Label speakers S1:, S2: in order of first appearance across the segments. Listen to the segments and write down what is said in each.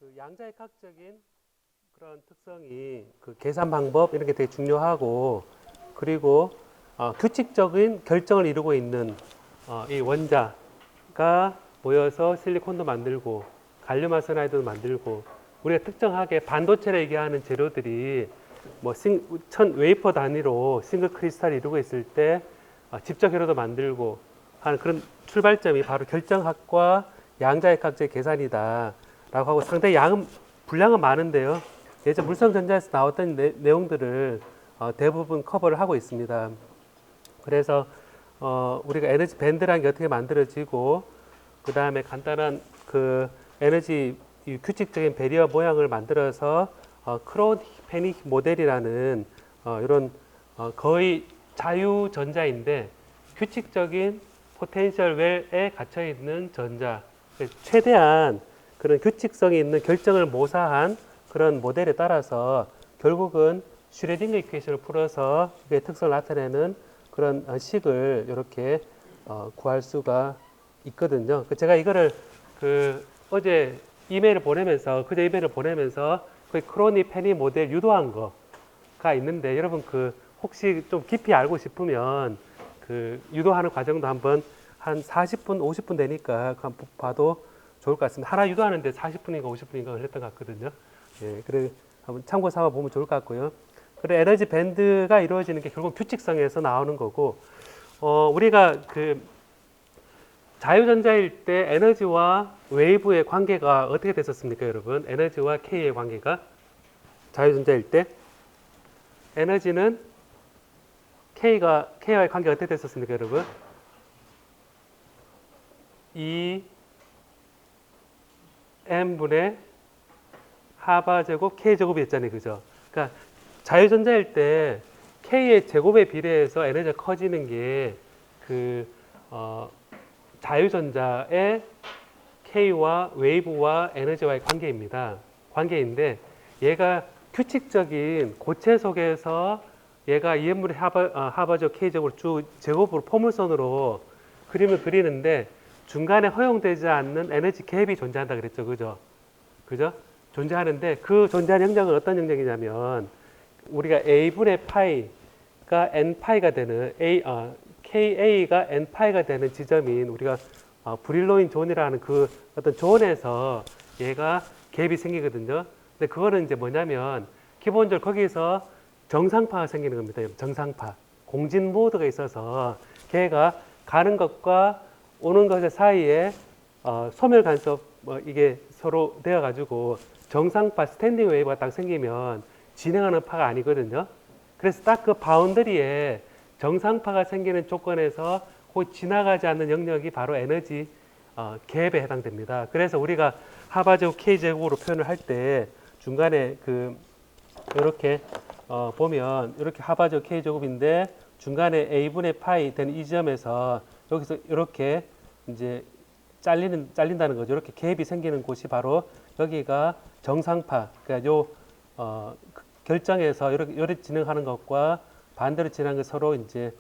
S1: 그 양자역학적인 그런 특성이 그 계산 방법 이런 게 되게 중요하고 그리고 규칙적인 결정을 이루고 있는 이 원자가 모여서 실리콘도 만들고 갈륨 아세나이드도 만들고 우리가 특정하게 반도체를 얘기하는 재료들이 뭐 웨이퍼 단위로 싱글 크리스탈을 이루고 있을 때 집적 회로도 만들고 하는 그런 출발점이 바로 결정학과 양자역학적 계산이다 라고 하고 상당히 분량은 많은데요. 예전 물성전자에서 나왔던 내용들을 대부분 커버를 하고 있습니다. 그래서 우리가 에너지 밴드라는 게 어떻게 만들어지고 그 다음에 간단한 그 에너지 규칙적인 배리어 모양을 만들어서 크로니페닉 모델이라는 이런 거의 자유전자인데 규칙적인 포텐셜 웰에 갇혀 있는 전자, 최대한 그런 규칙성이 있는 결정을 모사한 그런 모델에 따라서 결국은 슈레딩거 이퀘이션을 풀어서 그의 특성을 나타내는 그런 식을 이렇게 구할 수가 있거든요. 제가 이거를 어제 그제 이메일을 보내면서 그 크로니페니 모델 유도한 거가 있는데 여러분 혹시 좀 깊이 알고 싶으면 유도하는 과정도 한번 한 40분, 50분 되니까 한번 봐도 좋을 것 같습니다. 하나 유도하는데 40분인가 50분인가 걸렸던 것 같거든요. 예, 그래 한번 참고 삼아 보면 좋을 것 같고요. 그래 에너지 밴드가 이루어지는 게 결국 규칙성에서 나오는 거고, 우리가 자유전자일 때 에너지와 웨이브의 관계가 어떻게 됐었습니까, 여러분? 에너지와 K의 관계가 자유전자일 때 에너지는 K와의 관계가 어떻게 됐었습니까, 여러분? M분의 하바 제곱 K 제곱이었잖아요, 그죠? 그러니까 자유전자일 때 K의 제곱에 비례해서 에너지가 커지는 게 자유전자의 K와 웨이브와 에너지와의 관계인데 얘가 규칙적인 고체 속에서 얘가 EM분의 하바제곱 K제곱으로 쭉 제곱으로 포물선으로 그림을 그리는데 중간에 허용되지 않는 에너지 갭이 존재한다 그랬죠. 그죠? 존재하는데 그 존재하는 영역은 어떤 영역이냐면 우리가 A분의 파이가 N파이가 되는 KA가 N파이가 되는 지점인 우리가 브릴로인 존이라는 그 어떤 존에서 얘가 갭이 생기거든요. 근데 그거는 이제 뭐냐면 기본적으로 거기서 정상파가 생기는 겁니다. 정상파. 공진 모드가 있어서 걔가 가는 것과 오는 것의 사이에 소멸 간섭 이게 서로 되어 가지고 정상파 스탠딩 웨이브가 딱 생기면 진행하는 파가 아니거든요. 그래서 딱 그 바운더리에 정상파가 생기는 조건에서 그 지나가지 않는 영역이 바로 에너지 갭에 해당됩니다. 그래서 우리가 하바제곱 K제곱으로 표현을 할 때 중간에 이렇게 보면 이렇게 하바제곱 K제곱인데 중간에 A분의 파이 되는 이 지점에서 여기서 이렇게 이제 잘린다는 거죠. 이렇게 갭이 생기는 곳이 바로 여기가 정상파. 그러니까 결정에서 이렇게 진행하는 것과 반대로 진행하는 것 서로 이제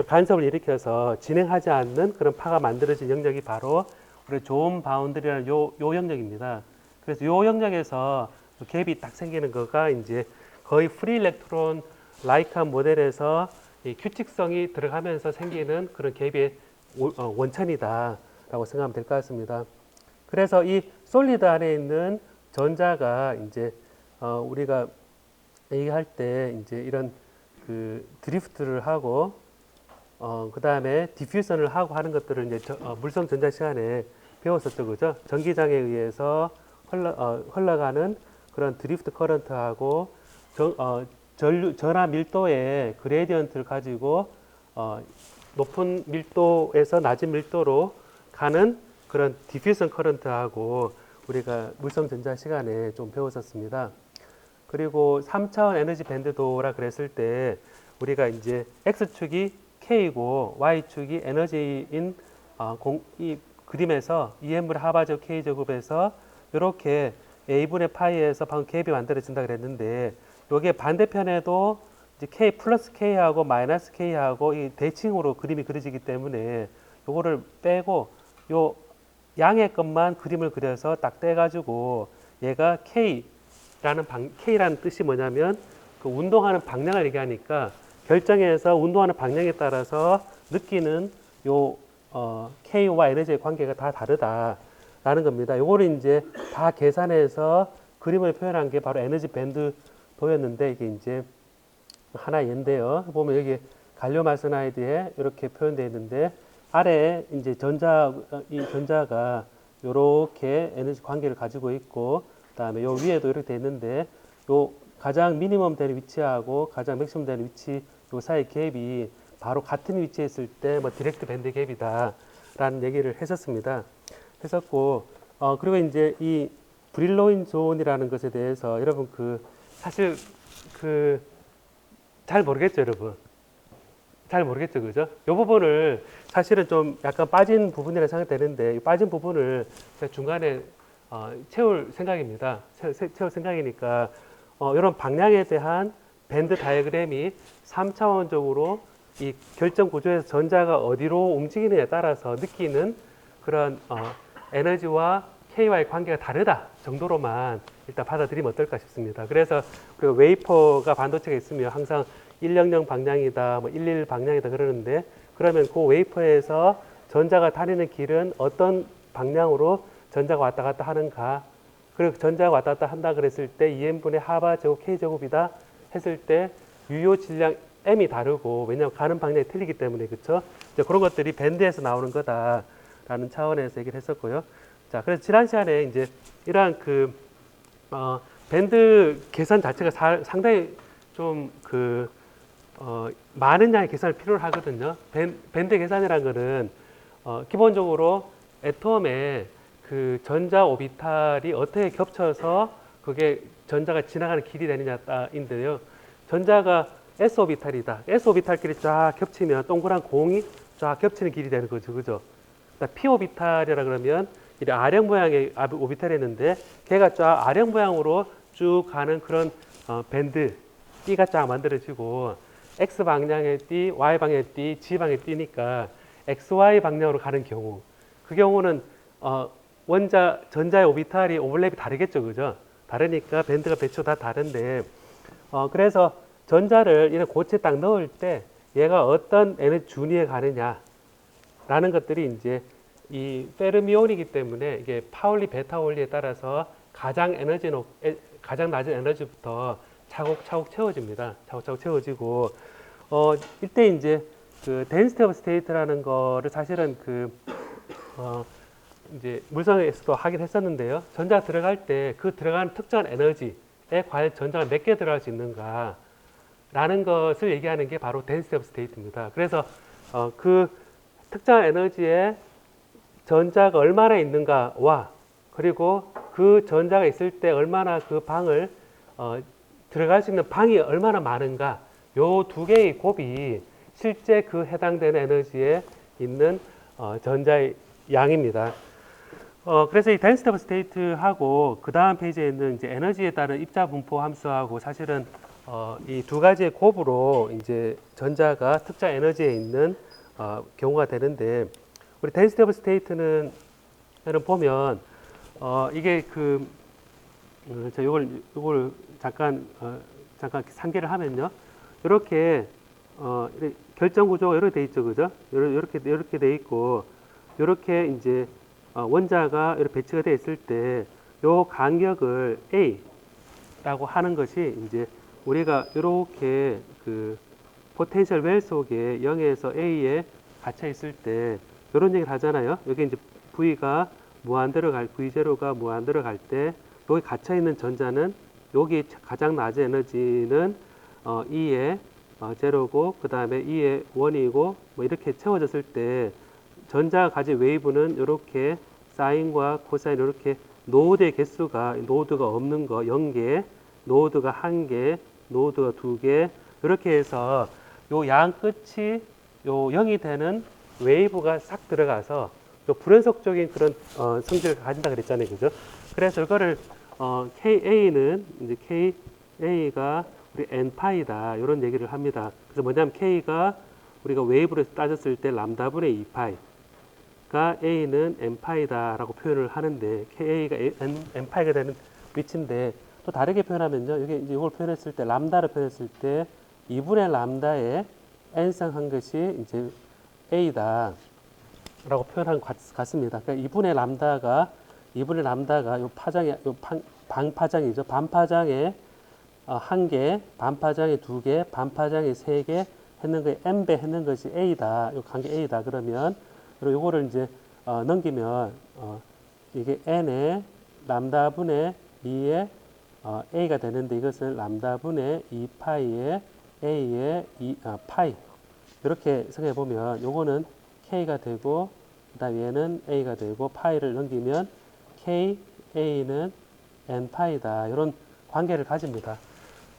S1: 간섭을 일으켜서 진행하지 않는 그런 파가 만들어진 영역이 바로 우리 존 바운드리라는 요 영역입니다. 그래서 요 영역에서 갭이 딱 생기는 거가 이제 거의 프리 일렉트론 라이크한 모델에서 이 규칙성이 들어가면서 생기는 그런 갭의 원천이다라고 생각하면 될 것 같습니다. 그래서 이 솔리드 안에 있는 전자가 이제 우리가 얘기할 때 이제 이런 드리프트를 하고 그 다음에 디퓨전을 하고 하는 것들을 이제 물성 전자 시간에 배웠었죠, 그죠? 전기장에 의해서 흘러가는 그런 드리프트 커런트하고 전하 밀도의 그레디언트를 가지고 높은 밀도에서 낮은 밀도로 가는 그런 디퓨전 커런트하고 우리가 물성 전자 시간에 좀 배웠었습니다. 그리고 3차원 에너지 밴드도라 그랬을 때 우리가 이제 X축이 K이고 Y축이 에너지인 이 그림에서 EM분의 하바제곱 K제곱에서 이렇게 A분의 파이에서 방금 갭이 만들어진다 그랬는데 여기에 반대편에도 이제 K 플러스 K하고 마이너스 K하고 이 대칭으로 그림이 그려지기 때문에 요거를 빼고 요 양의 것만 그림을 그려서 딱 떼가지고 얘가 K라는 뜻이 뭐냐면 그 운동하는 방향을 얘기하니까 결정해서 운동하는 방향에 따라서 느끼는 요 K와 에너지의 관계가 다 다르다라는 겁니다. 요거를 이제 다 계산해서 그림을 표현한 게 바로 에너지 밴드도였는데 이게 이제 하나 얘인데요. 보면 여기 갈륨 아르세나이드에 이렇게 표현되어 있는데 아래에 이제 이 전자가 이렇게 에너지 관계를 가지고 있고 그다음에 요 위에도 이렇게 되어 있는데 요 가장 미니멈 되는 위치하고 가장 맥시멈 되는 위치 요 사이 갭이 바로 같은 위치에 있을 때 뭐 디렉트 밴드 갭이다라는 얘기를 했었습니다. 했었고 그리고 이제 이 브릴로인 존이라는 것에 대해서 여러분 사실 잘 모르겠죠, 여러분. 잘 모르겠죠, 그죠? 이 부분을 사실은 좀 약간 빠진 부분이라 생각되는데 이 빠진 부분을 제가 중간에 채울 생각입니다. 채울 생각이니까 이런 방향에 대한 밴드 다이어그램이 3차원적으로 이 결정 구조에서 전자가 어디로 움직이느냐에 따라서 느끼는 그런 에너지와 K와의 관계가 다르다 정도로만 일단 받아들이면 어떨까 싶습니다. 그래서 그 웨이퍼가 반도체가 있으면 항상 100 방향이다, 뭐 11 방향이다 그러는데 그러면 그 웨이퍼에서 전자가 다니는 길은 어떤 방향으로 전자가 왔다 갔다 하는가? 그리고 전자가 왔다 갔다 한다 그랬을 때 2n분의 하바 제곱 k 제곱이다 했을 때 유효 질량 m이 다르고 왜냐하면 가는 방향이 틀리기 때문에 그렇죠? 이제 그런 것들이 밴드에서 나오는 거다라는 차원에서 얘기를 했었고요. 자, 그래서 지난 시간에 이제 이러한 밴드 계산 자체가 상당히 좀 많은 양의 계산을 필요로 하거든요. 밴드 계산이라는 거는 기본적으로 애톰의 그 전자 오비탈이 어떻게 겹쳐서 그게 전자가 지나가는 길이 되느냐인데요. 전자가 S 오비탈이다. S 오비탈끼리 쫙 겹치면 동그란 공이 쫙 겹치는 길이 되는 거죠, 그죠? P 오비탈이라 그러면 이 R형 모양의 오비탈이 있는데 걔가 쫙 R형 모양으로 쭉 가는 그런 밴드 B가 쫙 만들어지고 X 방향의 띠, Y 방향의 띠, G 방향의 띠니까 XY 방향으로 가는 경우 그 경우는 전자의 오비탈이 오버랩이 다르겠죠, 그죠? 다르니까 밴드가 배치가 다 다른데 그래서 전자를 이런 고체에 딱 넣을 때 얘가 어떤 에너지 준위에 가느냐 라는 것들이 이제 이 페르미온이기 때문에 이게 파울리 베타 원리에 따라서 가장 낮은 에너지부터 차곡차곡 채워집니다. 차곡차곡 채워지고 이때 이제 그 density of state라는 거를 사실은 이제 물성에서도 하긴 했었는데요. 전자가 들어갈 때 그 들어가는 특정한 에너지에 과연 전자가 몇 개 들어갈 수 있는가 라는 것을 얘기하는 게 바로 density of state입니다. 그래서 그 특정한 에너지에 전자가 얼마나 있는가와 그리고 그 전자가 있을 때 얼마나 그 방을 들어갈 수 있는 방이 얼마나 많은가 요 두 개의 곱이 실제 그 해당되는 에너지에 있는 전자의 양입니다. 그래서 이 density of state하고 그 다음 페이지에 있는 이제 에너지에 따른 입자 분포 함수하고 사실은 이 두 가지의 곱으로 이제 전자가 특정 에너지에 있는 경우가 되는데 우리 density of state는 보면 이게 요걸 잠깐 상기를 하면요. 이렇게 결정 구조가 이렇게 돼 있죠, 그죠? 이렇게 돼 있고 이렇게 이제 원자가 이렇게 배치가 되어 있을 때 요 간격을 A라고 하는 것이 이제 우리가 이렇게 그 포텐셜 웰 속에 0에서 A에 갇혀 있을 때 이런 얘기를 하잖아요. 여기 이제 V가 V0가 무한대로 갈 때 여기 갇혀 있는 전자는 여기 가장 낮은 에너지는 E의 제로고 그 다음에 E의 1이고 뭐 이렇게 채워졌을 때 전자가 가진 웨이브는 이렇게 사인과 코사인 이렇게 노드의 개수가 노드가 없는 거 0개, 노드가 1개, 노드가 2개 이렇게 해서 요 양 끝이 요 0이 되는 웨이브가 싹 들어가서 요 불연속적인 그런 성질을 가진다 그랬잖아요, 그죠? 그래서 이거를 KA는 이제 KA가 우리 n파이다 이런 얘기를 합니다. 그래서 뭐냐면 K가 우리가 웨이브로 따졌을 때 람다분의 2파이. 그러니까 A는 n파이다라고 표현을 하는데 KA가 n파이가 되는 위치인데 또 다르게 표현하면요. 이게 이제 이걸 표현했을 때 람다를 표현했을 때 2분의 람다에 n승 한 것이 이제 A다. 라고 표현한 것 같습니다. 그러니까 2분의 람다가 요 파장이 요 방파장이죠. 반파장에 한 개, 반파장에 두 개, 반파장에 세 개 했는 거에 n배 했는 것이 A다. 요 관계 A다. 그러면 그리고 요거를 이제 넘기면 이게 n의 람다분의 2의 A가 되는데 이것을 람다분의 2파이의 A의 파이 이렇게 생각해 보면 요거는 K가 되고 그다음 얘는 A가 되고 파이를 넘기면 K, A는 N파이다. 이런 관계를 가집니다.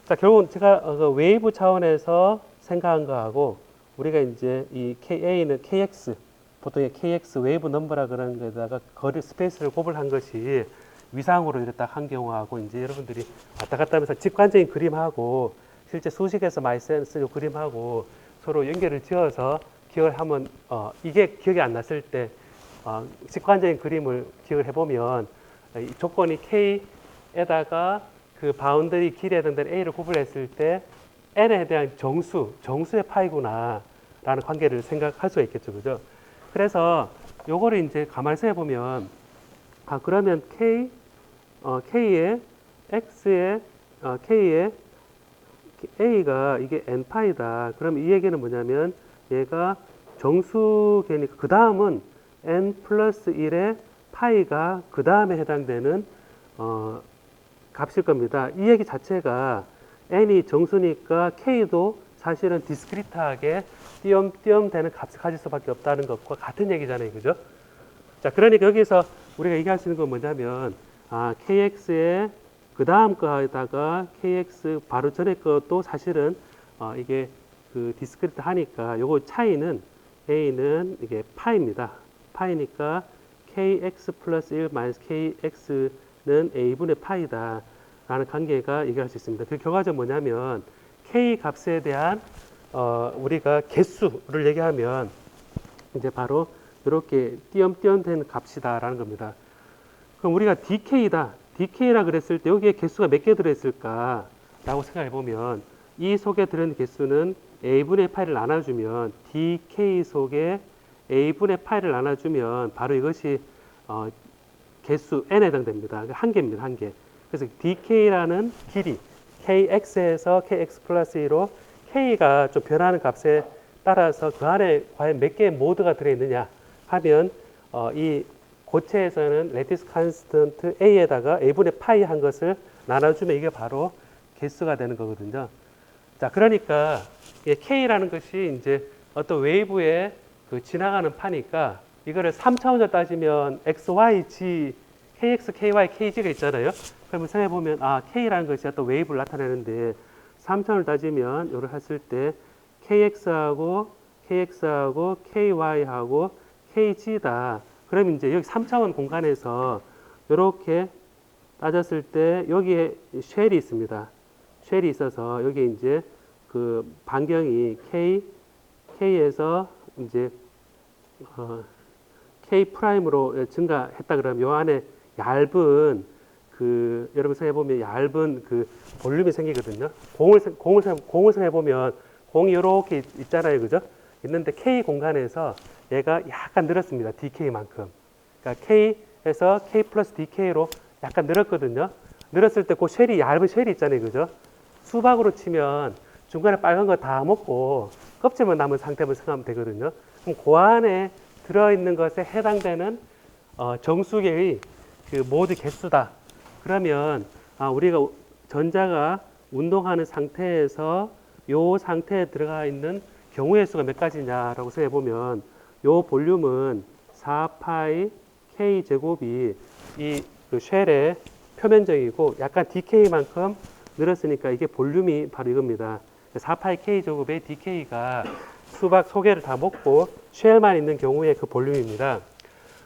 S1: 자, 결국은 제가 그 웨이브 차원에서 생각한 거하고 우리가 이제 이 A는 KX 보통 KX 웨이브 넘버라 그러는 데다가 거리 스페이스를 곱을 것이 위상으로 이렇게 딱 한 경우하고 이제 여러분들이 왔다 갔다 하면서 직관적인 그림하고 실제 수식에서 많이 쓰는 그림하고 서로 연결을 지어서 기억을 하면 이게 기억이 안 났을 때 직관적인 그림을 기억을 해보면 이 조건이 K에다가 그 바운더리 길이에 해당되는 A를 구분했을 때 N에 대한 정수의 파이구나 라는 관계를 생각할 수가 있겠죠. 그죠? 그래서 요거를 이제 가만히 생각해보면 그러면 K의 X의 K의 A가 이게 N파이다. 그럼 이 얘기는 뭐냐면 얘가 정수계니까 그 다음은 n 플러스 1의 파이가 그 다음에 해당되는 값일 겁니다. 이 얘기 자체가 n이 정수니까 k도 사실은 디스크리트하게 띄엄띄엄 되는 값을 가질 수밖에 없다는 것과 같은 얘기잖아요. 그죠? 자, 그러니까 여기서 우리가 얘기할 수 있는 건 뭐냐면 kx의 그 다음 거에다가 kx 바로 전에 것도 사실은 이게 그 디스크리트 하니까 요거 차이는 A는 이게 파입니다. 파이니까 KX 플러스 1 마이너스 KX는 A분의 파이다 라는 관계가 얘기할 수 있습니다. 그 결과적으로 뭐냐면 K 값에 대한 우리가 개수를 얘기하면 이제 바로 이렇게 띄엄띄엄 된 값이다 라는 겁니다. 그럼 우리가 DK다. DK라 그랬을 때 여기에 개수가 몇 개 들어있을까 라고 생각해 보면 이 속에 들어있는 개수는 A분의 파이를 나눠주면 DK 속에 A분의 파이를 나눠주면 바로 이것이 개수 N에 해당됩니다. 한 개입니다. 한 개. 그래서 DK라는 길이 KX에서 KX 플러스 2로 K가 좀 변하는 값에 따라서 그 안에 과연 몇 개의 모드가 들어있느냐 하면 이 고체에서는 레티스 컨스턴트 A에다가 A분의 파이 한 것을 나눠주면 이게 바로 개수가 되는 거거든요. 자, 그러니까 K라는 것이 이제 어떤 웨이브에 그 지나가는 파니까 이거를 3차원으로 따지면 X, Y, G, KX, KY, KG가 있잖아요. 그러면 생각해보면 K라는 것이 어떤 웨이브를 나타내는데 3차원을 따지면 이걸 했을 때 KX하고 KY하고 KG다. 그럼 이제 여기 3차원 공간에서 이렇게 따졌을 때 여기에 쉘이 있습니다. 쉘이 있어서 여기 이제 그 반경이 K에서 이제 K 프라임으로 증가했다 그러면 요 안에 얇은 그 여러분 생각해보면 얇은 그 볼륨이 생기거든요. 공을 생각해보면 공이 이렇게 있잖아요. 그죠? 있는데 K 공간에서 얘가 약간 늘었습니다. DK만큼. 그러니까 K에서 K 플러스 DK로 약간 늘었거든요. 늘었을 때 그 쉘이 얇은 쉘이 있잖아요. 그죠? 수박으로 치면 중간에 빨간 거 다 먹고 껍질만 남은 상태만 생각하면 되거든요. 그럼 그 안에 들어있는 것에 해당되는 정수계의 그 모드 개수다. 그러면 우리가 전자가 운동하는 상태에서 요 상태에 들어가 있는 경우의 수가 몇 가지냐라고 생각해 보면 요 볼륨은 4파이 K 제곱이 이그 쉘의 표면적이고 약간 DK만큼 늘었으니까 이게 볼륨이 바로 이겁니다. 4파이 K 제곱의 DK가 수박 속에를 다 먹고 쉘만 있는 경우의 그 볼륨입니다.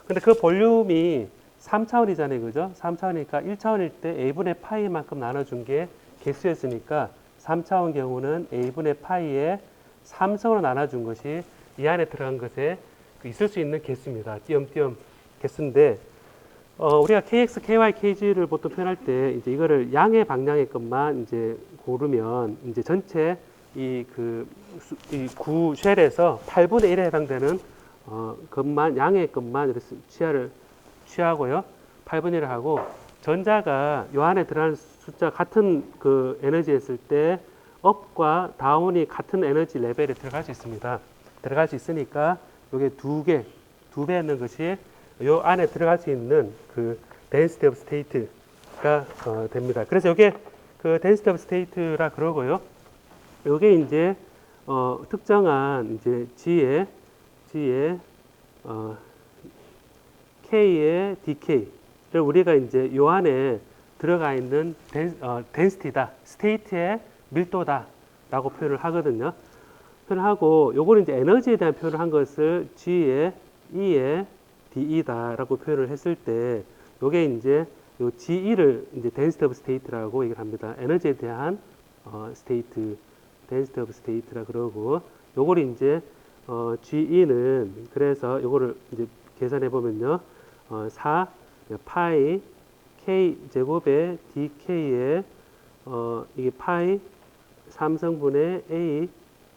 S1: 근데 그 볼륨이 3차원이잖아요. 그죠? 3차원이니까 1차원일 때 A분의 파이만큼 나눠준 게 개수였으니까 3차원 경우는 A분의 파이에 3성으로 나눠준 것이 이 안에 들어간 것의 있을 수 있는 개수입니다. 띄엄띄엄 개수인데 우리가 KX, KY, KG를 보통 표현할 때 이제 이거를 양의 방향의 것만 이제 고르면 이제 전체 이 구 쉘에서 8분의 1에 해당되는 것만 양의 것만 이렇게 취하고요. 8분의 1을 하고 전자가 요 안에 들어가는 숫자 같은 그 에너지였을 때 업과 다운이 같은 에너지 레벨에 들어갈 수 있습니다. 들어갈 수 있으니까 요게 두 배 있는 것이 요 안에 들어갈 수 있는 그 density of state가 됩니다. 그래서 이게 그 density of state라 그러고요. 요게 이제 특정한 이제 G의 K의 DK를 우리가 이제 요 안에 들어가 있는 density다, state의 밀도다라고 표현을 하거든요. 표현하고 요거는 이제 에너지에 대한 표현을 한 것을 G의 E의 DE다라고 표현을 했을 때 요게 이제 요 GE를 이제 density of state라고 얘기를 합니다. 에너지에 대한 state, density of state라 그러고 요걸 이제 GE는 그래서 요거를 이제 계산해 보면요. 4 파이 K 제곱의 DK에 이게 파이 삼성분의 A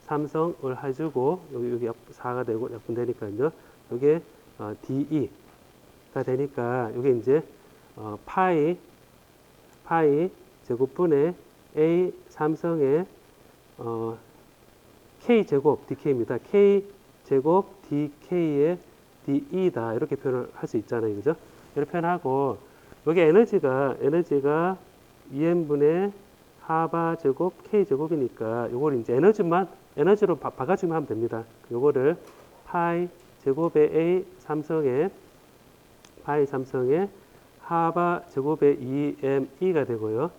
S1: 삼성을 해주고 여기 4가 되고 약분되니까요. 요게 DE가 되니까 이게 이제 파이 제곱분의 A 삼성의 K 제곱 DK입니다. K 제곱 DK의 DE다 이렇게 표현을 할 수 있잖아요, 그죠? 이렇게 표현하고 여기 에너지가 EM분의 하바 제곱 K 제곱이니까 요걸 이제 에너지로 바꿔주면 하면 됩니다. 요거를 파이 제곱의 A 삼성의 하바 제곱의 EME가 되고요.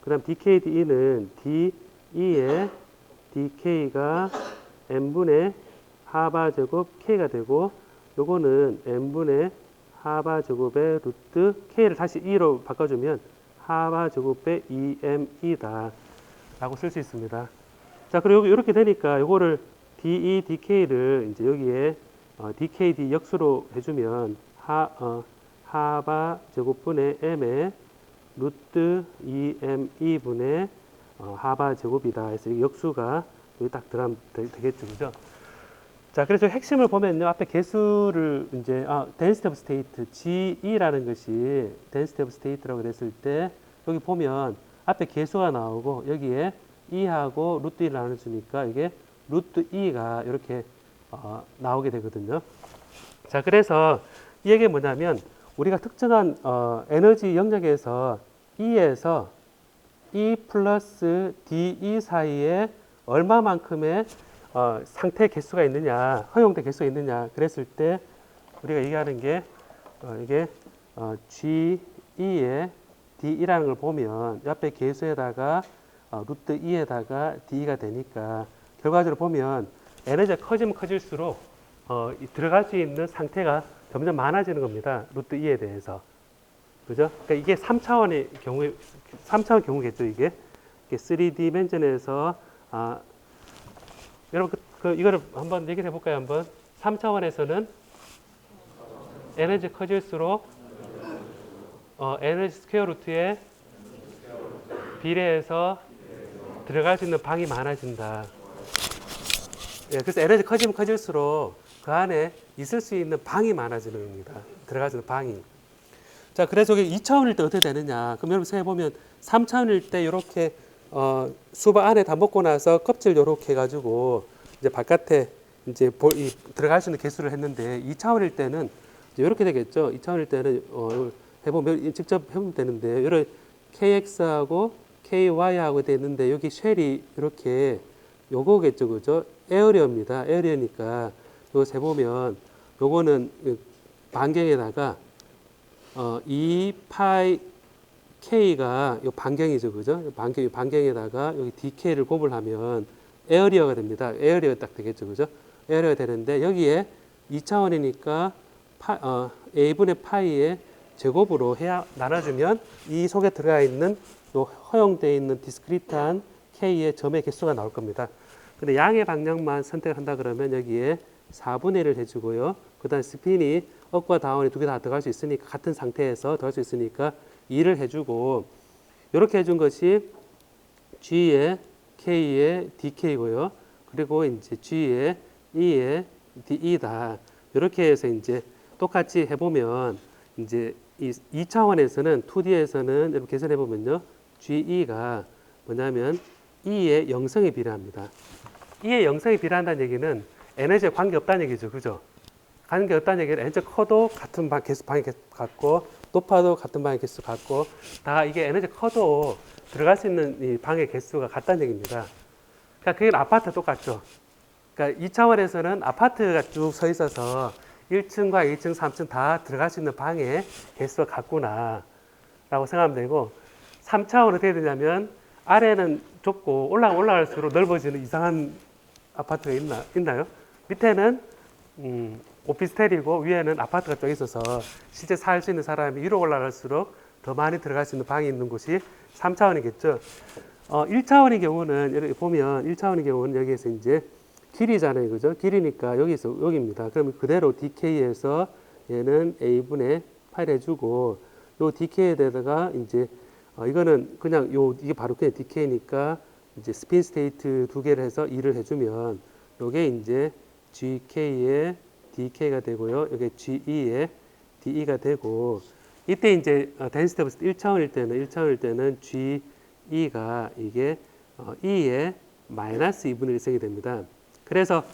S1: 그 다음 DK, DE는 DE의 DK가 N분의 하바 제곱 K가 되고 요거는 N분의 하바 제곱의 루트 K를 다시 E로 바꿔주면 하바 제곱의 EME다 라고 쓸 수 있습니다. 자, 그리고 이렇게 되니까 요거를 DE, DK를 이제 여기에 DKD 역수로 해주면 하바 제곱분의 M의 루트 EME분의 하바 제곱이다 해서 이 역수가 여기 딱 들어가면 되겠죠, 그죠? 자, 그래서 핵심을 보면요, 앞에 개수를 이제 density of state GE라는 것이 density of state라고 그랬을 때 여기 보면 앞에 개수가 나오고 여기에 E하고 루트 1을 나눠주니까 이게 루트 E가 이렇게 나오게 되거든요. 자, 그래서 이 얘기가 뭐냐면 우리가 특정한 에너지 영역에서 E에서 E 플러스 DE 사이에 얼마만큼의 상태 개수가 있느냐, 허용된 개수가 있느냐 그랬을 때 우리가 얘기하는 게 이게 GE의 DE라는 걸 보면 옆에 개수에다가 루트 E에다가 DE가 되니까 결과적으로 보면 에너지가 커지면 커질수록 들어갈 수 있는 상태가 점점 많아지는 겁니다. 루트 E에 대해서. 그죠? 그러니까 이게 3차원의 경우겠죠, 이게. 3D맨전에서 여러분 이거를 한번 얘기를 해볼까요? 한번 3차원에서는 에너지 커질수록 에너지 스퀘어 루트에 비례해서 들어갈 수 있는 방이 많아진다. 예, 그래서 에너지 커지면 커질수록 그 안에 있을 수 있는 방이 많아지는 겁니다. 들어갈 수 있는 방이. 자, 그래서 이게 2차원일 때 어떻게 되느냐? 그럼 여러분 생각해보면 3차원일 때 이렇게 수박 안에 다 먹고 나서 껍질 이렇게 해가지고 이제 바깥에 이제 들어갈 수 있는 개수를 했는데 2차원일 때는 이제 이렇게 되겠죠. 2차원일 때는 해보면 직접 해보면 되는데 이런 KX하고 KY하고 돼 있는데 여기 쉘이 이렇게 요거겠죠, 그죠? 에어리어입니다. 에어리어니까 이거 해보면 요거는 반경에다가 2파이 K가 요 반경이죠, 그죠? 반경에다가 여기 DK를 곱을 하면 에어리어가 됩니다. 에어리어 딱 되겠죠, 그죠? 에어리어가 되는데 여기에 2차원이니까 A분의 파이의 제곱으로 나눠주면 이 속에 들어가 있는 요 허용되어 있는 디스크리트한 K의 점의 개수가 나올 겁니다. 근데 양의 방향만 선택한다 그러면 여기에 4분의 1을 해주고요. 그다음 스핀이 업과 다운이 두 개 다 들어갈 수 있으니까 같은 상태에서 들어갈 수 있으니까 2를 해주고 이렇게 해준 것이 G의 K의 DK고요. 그리고 이제 G의 E의 DE다. 이렇게 해서 이제 똑같이 해보면 이제 이 2차원에서는 2D에서는 이렇게 계산해 보면요. GE가 뭐냐면 E의 영성에 비례합니다. E의 영성에 비례한다는 얘기는 에너지에 관계 없다는 얘기죠. 그죠? 관계 없다는 얘기는 에너지 커도 같은 개수 방의 개수 같고 높아도 같은 방의 개수 같고 다 이게 에너지 커도 들어갈 수 있는 이 방의 개수가 같다는 얘기입니다. 그러니까 그게 아파트 똑같죠. 그러니까 2차원에서는 아파트가 쭉 서 있어서 1층과 2층, 3층 다 들어갈 수 있는 방의 개수가 같구나 라고 생각하면 되고 3차원은 어떻게 되냐면 아래는 좁고 올라갈수록 넓어지는 이상한 아파트가 있나요? 밑에는 오피스텔이고 위에는 아파트가 쭉 있어서 실제 살 수 있는 사람이 위로 올라갈수록 더 많이 들어갈 수 있는 방이 있는 곳이 3차원이겠죠. 1차원의 경우는 이렇게 보면 1차원의 경우는 여기에서 이제 길이잖아요. 그죠? 길이니까 여기서 여기입니다. 그러면 그대로 DK에서 얘는 A분의 8 해주고 요 DK에다가 이제 이거는 그냥 이게 바로 그냥 DK니까 이제 스핀 스테이트 두 개를 해서 2를 해주면 요게 이제 GK의 DK가 되고요. 여기 GE의 DE가 되고 이때 이제 density of 1차원일 때는 GE가 이게 E의 마이너스 2분의 1석이 됩니다. 그래서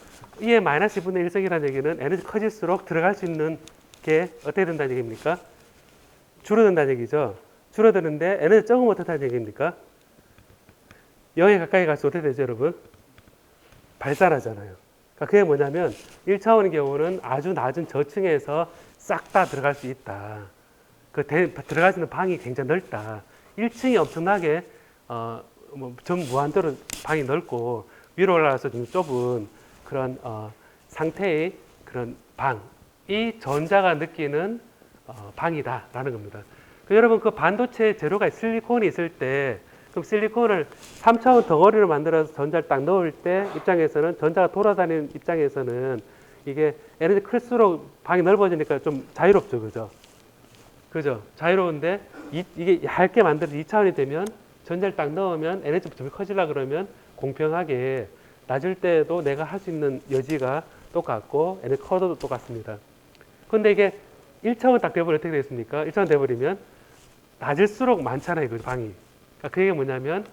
S1: E의 마이너스 2분의 1석이라는 얘기는 에너지 커질수록 들어갈 수 있는 게 어떻게 된다는 얘기입니까? 줄어든다는 얘기죠. 줄어드는데 에너지 적으면 어떻다는 얘기입니까? 0에 가까이 갈수록 어떻게 되죠, 여러분? 발산하잖아요. 그러니까 그게 뭐냐면 1차원의 경우는 아주 낮은 저층에서 싹 다 들어갈 수 있다. 들어갈 수 있는 방이 굉장히 넓다. 1층이 엄청나게 전 무한대로 방이 넓고 위로 올라가서 좀 좁은 그런 상태의 그런 방이 전자가 느끼는 방이다라는 겁니다. 여러분 그 반도체 재료가 실리콘이 있을 때 그럼 실리콘을 3차원 덩어리를 만들어서 전자를 딱 넣을 때 입장에서는 전자가 돌아다니는 입장에서는 이게 에너지 클수록 방이 넓어지니까 좀 자유롭죠. 그죠? 그죠? 자유로운데 이게 얇게 만들어서 2차원이 되면 전자를 딱 넣으면 에너지 점이 커지려고 그러면 공평하게 낮을 때도 내가 할 수 있는 여지가 똑같고 에너지 커도 똑같습니다. 근데 이게 1차원 딱 돼버리면 어떻게 되겠습니까? 1차원 돼버리면 낮을수록 많잖아요. 그 방이. 그러니까 그게 뭐냐면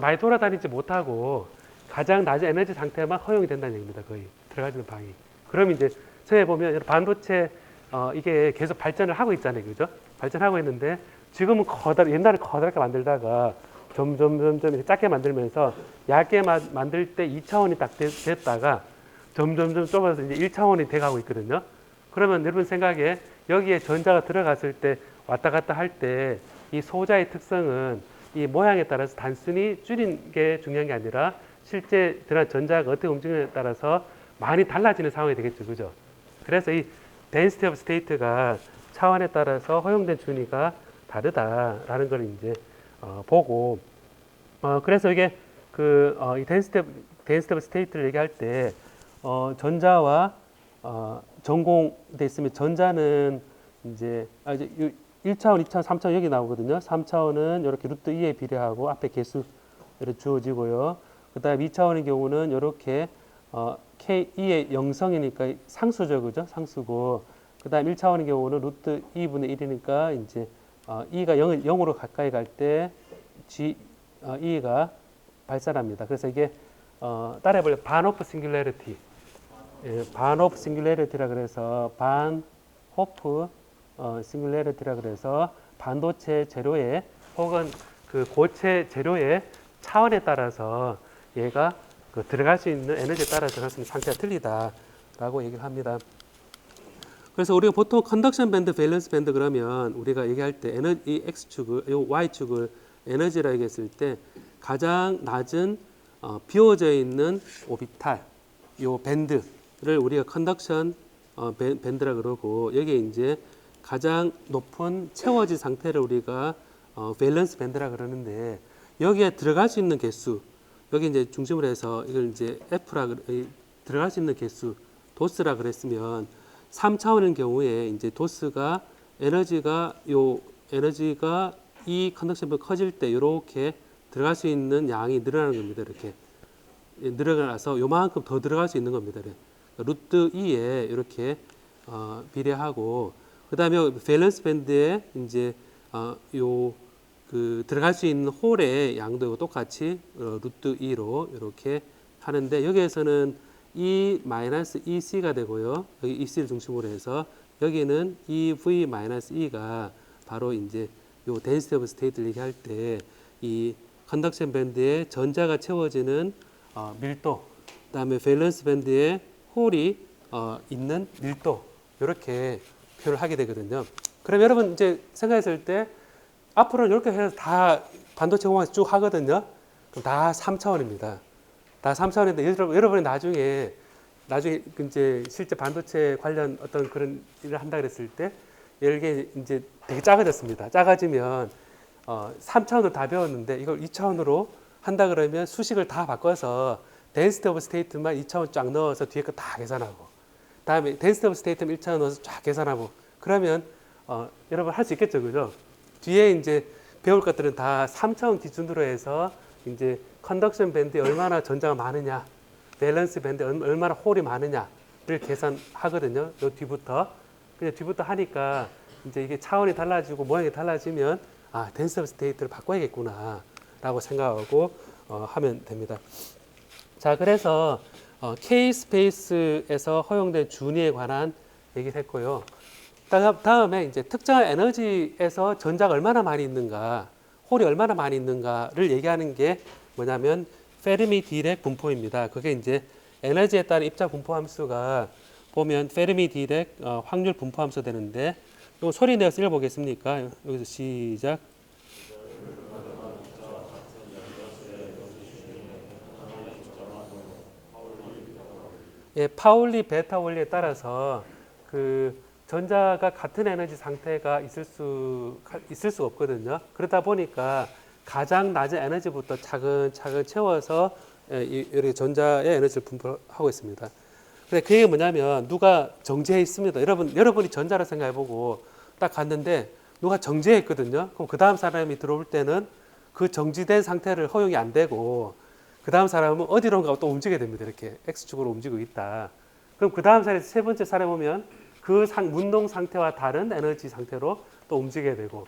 S1: 많이 돌아다니지 못하고 가장 낮은 에너지 상태만 허용이 된다는 얘기입니다. 거의 들어가지는 방이. 그럼 이제 처음에 보면 반도체 이게 계속 발전을 하고 있잖아요. 그죠? 발전하고 있는데 지금은 옛날에 커다랗게 만들다가 점점 이렇게 작게 만들면서 얇게 만들 때 2차원이 딱 됐다가 점점 좁아서 이제 1차원이 돼가고 있거든요. 그러면 여러분 생각에 여기에 전자가 들어갔을 때 왔다 갔다 할 때 이 소자의 특성은 이 모양에 따라서 단순히 줄인 게 중요한 게 아니라 실제 들어간 전자가 어떻게 움직이느냐에 따라서 많이 달라지는 상황이 되겠죠. 그죠? 그래서 이 density of state가 차원에 따라서 허용된 준위가 다르다라는 걸 이제 보고 그래서 이게 이 density of state를 얘기할 때 전자와 전공돼 있으면 전자는 이제 1차원, 2차원, 3차원 여기 나오거든요. 3차원은 이렇게 루트 2에 비례하고 앞에 개수 이렇게 주어지고요. 그 다음에 2차원의 경우는 이렇게 K2의 영성이니까 상수죠. 그죠? 상수고. 그 다음 1차원의 경우는 루트 2분의 1이니까 이제 E가 0으로 가까이 갈 때 E가 발산합니다. 그래서 이게 따라해볼래요. 반호프 싱귤레리티. 반호프 싱귤레리티라 그래서 반호프 싱귤레리티라 그래서 반도체 재료의 혹은 그 고체 재료의 차원에 따라서 얘가 들어갈 수 있는 에너지에 따라 들어갈 수 있는 상태가 틀리다라고 얘기를 합니다. 그래서 우리가 보통 컨덕션 밴드, 밸런스 밴드 그러면 우리가 얘기할 때 이 X축을, 이 Y축을 에너지라 얘기했을 때 가장 낮은 비워져 있는 오비탈, 요 밴드를 우리가 컨덕션 밴드라 그러고 여기에 이제 가장 높은 채워진 상태를 우리가 밸런스 밴드라 그러는데 여기에 들어갈 수 있는 개수 여기 이제 중심으로 해서 이걸 이제 F라 들어갈 수 있는 개수 도스라 그랬으면 3차원인 경우에 이제 도스가 에너지가 이 컨덕션 밴드 커질 때 이렇게 들어갈 수 있는 양이 늘어나는 겁니다. 이렇게 늘어나서 요만큼 더 들어갈 수 있는 겁니다. 루트 2에 이렇게 비례하고 그다음에 밸런스 밴드에 이제 들어갈 수 있는 홀의 양도 똑같이 루트 2로 이렇게 하는데 여기에서는 E-EC가 되고요. 여기 EC를 중심으로 해서 여기는 EV-E가 바로 이제 요 density of state를 얘기할 때 이 컨덕션 밴드에 전자가 채워지는 밀도, 그다음에 밸런스 밴드에 홀이 있는 밀도 이렇게 표현을 하게 되거든요. 그럼 여러분 이제 생각했을 때 앞으로는 이렇게 해서 다 반도체 공학 쭉 하거든요. 그럼 다 3차원입니다. 다 3차원인데 여러분이 나중에 이제 실제 반도체 관련 어떤 그런 일을 한다 그랬을 때 이게 이제 되게 작아졌습니다. 작아지면 3차원으로 다 배웠는데 이걸 2차원으로 한다 그러면 수식을 다 바꿔서 density of state만 2차원 쫙 넣어서 뒤에 거 다 계산하고 다음에 density of state만 1차원 넣어서 쫙 계산하고 그러면 여러분 할 수 있겠죠, 그죠? 뒤에 이제 배울 것들은 다 3차원 기준으로 해서 이제 컨덕션 밴드에 얼마나 전자가 많으냐, 밸런스 밴드에 얼마나 홀이 많으냐를 계산하거든요. 요 뒤부터. 그냥 뒤부터 하니까 이제 이게 차원이 달라지고 모양이 달라지면 density of state를 바꿔야겠구나 라고 생각하고 하면 됩니다. 자, 그래서 K-스페이스에서 허용된 준위에 관한 얘기를 했고요. 다음에 이제 특정한 에너지에서 전자가 얼마나 많이 있는가, 홀이 얼마나 많이 있는가를 얘기하는 게 뭐냐면 페르미 디렉 분포입니다. 그게 이제 에너지에 따른 입자 분포 함수가 보면 페르미 디렉 확률 분포 함수 되는데 이거 소리 내서 읽어보겠습니까? 여기서 시작. 예, 파울리 베타 원리에 따라서 그 전자가 같은 에너지 상태가 있을 수가 없거든요. 그러다 보니까 가장 낮은 에너지부터 차근차근 채워서 이렇게 전자의 에너지를 분포하고 있습니다. 근데 그게 뭐냐면 누가 정지해 있습니다. 여러분이 전자를 생각해보고 딱 갔는데 누가 정지해 있거든요. 그럼 그 다음 사람이 들어올 때는 그 정지된 상태를 허용이 안 되고 그 다음 사람은 어디론가 또 움직이게 됩니다. 이렇게 X축으로 움직이고 있다. 그럼 그 다음 사람이 세 번째 사람 오면 그 운동 상태와 다른 에너지 상태로 또 움직이게 되고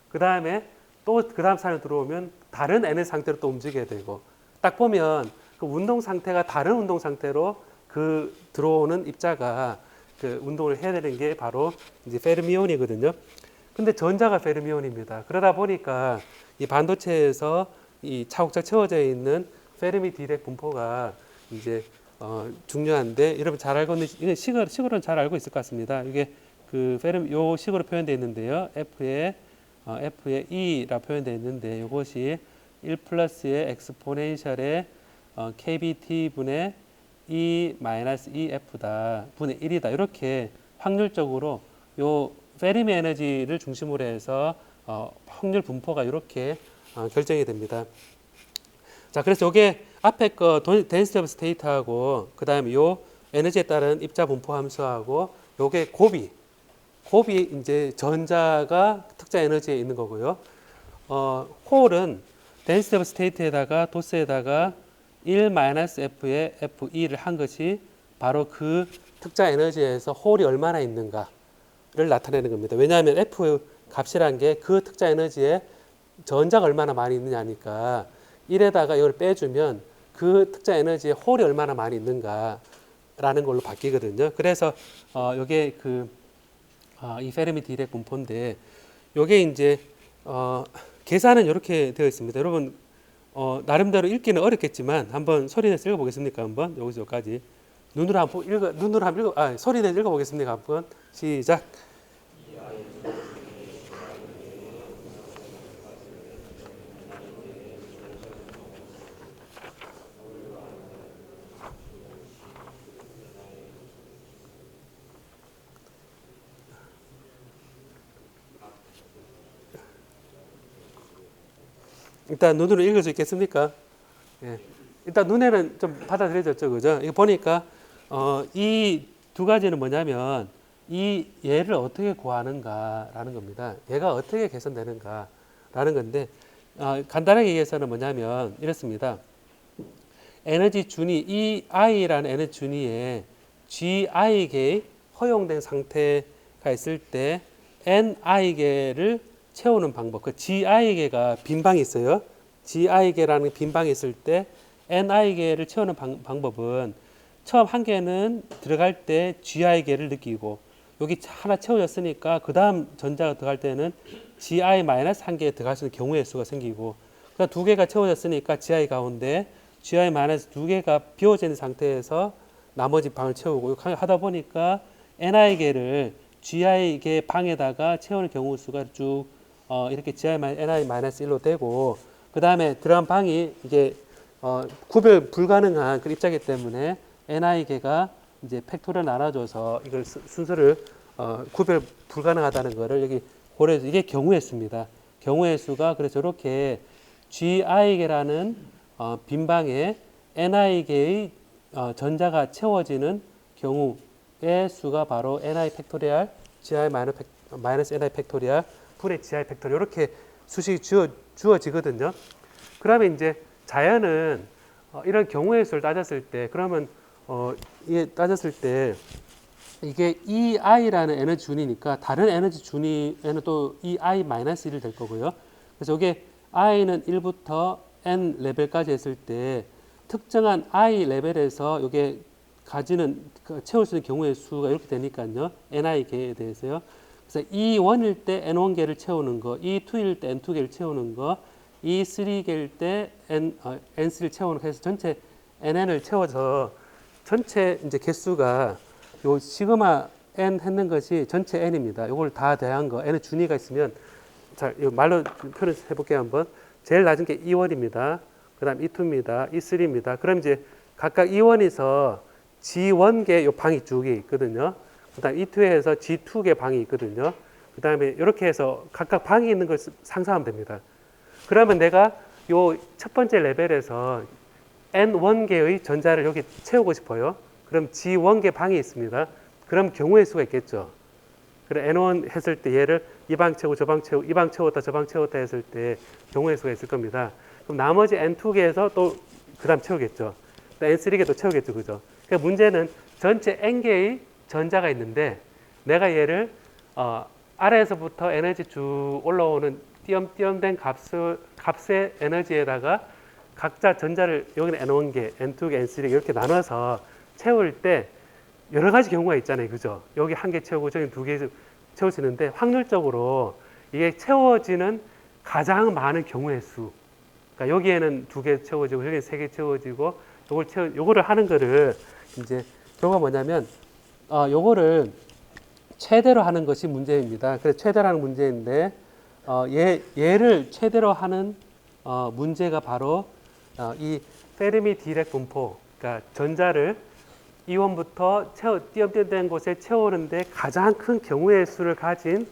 S1: 그 다음에 또 그 다음 사람이 들어오면 다른 에너지 상태로 또 움직이게 되고 딱 보면 그 운동 상태가 다른 운동 상태로 그 들어오는 입자가 그 운동을 해야 되는 게 바로 이제 페르미온이거든요. 근데 전자가 페르미온입니다. 그러다 보니까 이 반도체에서 이 차곡차곡 채워져 있는 페르미 디렉 분포가 이제 중요한데 여러분 잘 알고 있는 이게 식으로는 잘 알고 있을 것 같습니다. 이게 그 페르미 요 식으로 표현되어 있는데요. F에 E라 표현되어 있는데 이것이 1 플러스의 엑스포넨셜의 KBT 분의 E 마이너스 EF다 분의 1이다 이렇게 확률적으로 요 페르미 에너지를 중심으로 해서 확률 분포가 이렇게 결정이 됩니다. 자, 그래서 이게 앞에 거 density of state하고 그 다음에 요 에너지에 따른 입자 분포 함수하고 요게 곱이 이제 전자가 특정 에너지에 있는 거고요. 홀은 density of state에다가 도스에다가 1-F의 FE를 한 것이 바로 그 특정 에너지에서 홀이 얼마나 있는가를 나타내는 겁니다. 왜냐하면 F 값이란 게 그 특정 에너지에 전자가 얼마나 많이 있느냐니까 1에다가 이걸 빼주면 그 특정 에너지에 홀이 얼마나 많이 있는가라는 걸로 바뀌거든요. 그래서 이게 이 페르미 디렉 분포인데 이게 이제 계산은 이렇게 되어 있습니다. 여러분 나름대로 읽기는 어렵겠지만 한번 소리내서 읽어보겠습니까? 한번 여기서 여기까지 눈으로 한번 읽어 소리내서 읽어보겠습니다. 한번 시작. 일단 눈으로 읽을 수 있겠습니까? 예. 일단 눈에는 좀 받아들여졌죠, 그죠? 이거 보니까 이 두 가지는 뭐냐면 이 얘를 어떻게 구하는가라는 겁니다. 얘가 어떻게 개선되는가라는 건데 간단하게 얘기해서는 뭐냐면 이렇습니다. 에너지 준위 이 i라는 에너지 준위에 gi 개의 허용된 상태가 있을 때 ni 개를 채우는 방법. 그 gi 개가 빈 방이 있어요. gi 개라는 빈 방이 있을 때 ni 개를 채우는 방법은 처음 한 개는 들어갈 때 gi 개를 느끼고 여기 하나 채워졌으니까 그 다음 전자가 들어갈 때는 gi-한 개 들어갈 수 있는 경우의 수가 생기고 그러니까 두 개가 채워졌으니까 gi 가운데 gi-두 개가 비워져 있는 상태에서 나머지 방을 채우고 하다 보니까 ni-개를 gi-개 방에다가 채우는 경우 수가 쭉 이렇게 gi-ni-1로 되고 그 다음에 들어간 방이 이게 구별 불가능한 그 입자이기 때문에 ni-개가 이제 팩토리를 나눠줘서 이걸 순서를 구별 불가능하다는 것을 여기 고려해서 이게 경우의 수입니다. 경우의 수가 그래서 이렇게 gi-개라는 빈 방에 ni-개의 전자가 채워지는 경우의 수가 바로 ni 팩토리얼 gi-ni 팩토리얼 분의 gi 팩토리얼 이렇게 수식이 주어지거든요. 그러면 이제 자연은 이런 경우의 수를 따졌을 때 그러면 이게 따졌을 때 이게 EI라는 에너지 준이니까 다른 에너지 준위에는 또 EI-1이 될 거고요. 그래서 이게 I는 1부터 N 레벨까지 했을 때 특정한 I 레벨에서 이게 가지는 채울 수 있는 경우의 수가 이렇게 되니까요. NI-개에 대해서요. 그래서 E1일 때 N1개를 채우는 거, E2일 때 N2개를 채우는 거, E3개일 때 N3를 채우는 거 해서 전체 NN을 채워서 전체 이제 개수가 요 시그마 n 했는 것이 전체 n입니다. 이걸 다 대한 거 n의 준위가 있으면 자, 이 말로 표현해 볼게요 한번. 제일 낮은 게 E1입니다. 그다음 E2입니다. E3입니다. 그럼 이제 각각 E1에서 G1개 요 방이 쭉 있거든요. 그다음 E2에서 G2개 방이 있거든요. 그다음에 이렇게 해서 각각 방이 있는 걸 상상하면 됩니다. 그러면 내가 요 첫 번째 레벨에서 N1개의 전자를 여기 채우고 싶어요. 그럼 G1개 방이 있습니다. 그럼 경우의 수가 있겠죠. 그래 N1 했을 때 얘를 이 방 채우고 저 방 채우고 이 방 채웠다 저 방 채웠다 했을 때 경우의 수가 있을 겁니다. 그럼 나머지 N2개에서 또 그 다음 채우겠죠. N3개도 채우겠죠. 그죠? 그러니까 문제는 전체 N개의 전자가 있는데 내가 얘를 아래에서부터 에너지 쭉 올라오는 띄엄띄엄된 값의 에너지에다가 각자 전자를 여기는 N1개, N2개, N3개 이렇게 나눠서 채울 때 여러 가지 경우가 있잖아요. 그죠? 여기 한 개 채우고 저기 두 개 채울 수 있는데 확률적으로 이게 채워지는 가장 많은 경우의 수. 그러니까 여기에는 두 개 채워지고 여기에 세 개 채워지고 요거를 하는 거를 이제 경우가 뭐냐면 요거를 최대로 하는 것이 문제입니다. 그래서 최대로 하는 문제인데 얘를 최대로 하는 문제가 바로 이 페르미 디렉 분포, 그러니까 전자를 이온부터 띄엄띄엄된 곳에 채우는데 가장 큰 경우의 수를 가진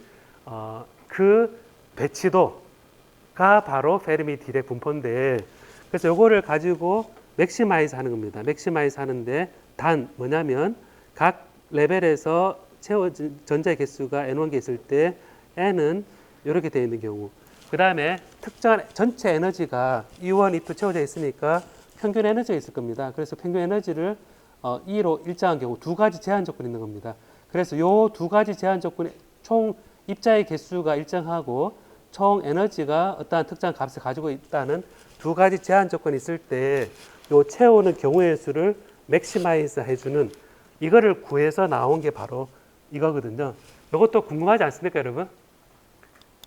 S1: 그 배치도가 바로 페르미 디렉 분포인데 그래서 요거를 가지고 맥시마이즈 하는 겁니다. 맥시마이즈 하는데 단 뭐냐면 각 레벨에서 채워진 전자의 개수가 N1개 있을 때 N은 이렇게 되어 있는 경우 그 다음에 특정한 전체 에너지가 E1, E2 채워져 있으니까 평균 에너지가 있을 겁니다. 그래서 평균 에너지를 E로 일정한 경우 두 가지 제한 조건이 있는 겁니다. 그래서 요 두 가지 제한 조건이 총 입자의 개수가 일정하고 총 에너지가 어떠한 특정한 값을 가지고 있다는 두 가지 제한 조건이 있을 때 요 채우는 경우의 수를 맥시마이즈 해주는 이거를 구해서 나온 게 바로 이거거든요. 이것도 궁금하지 않습니까, 여러분?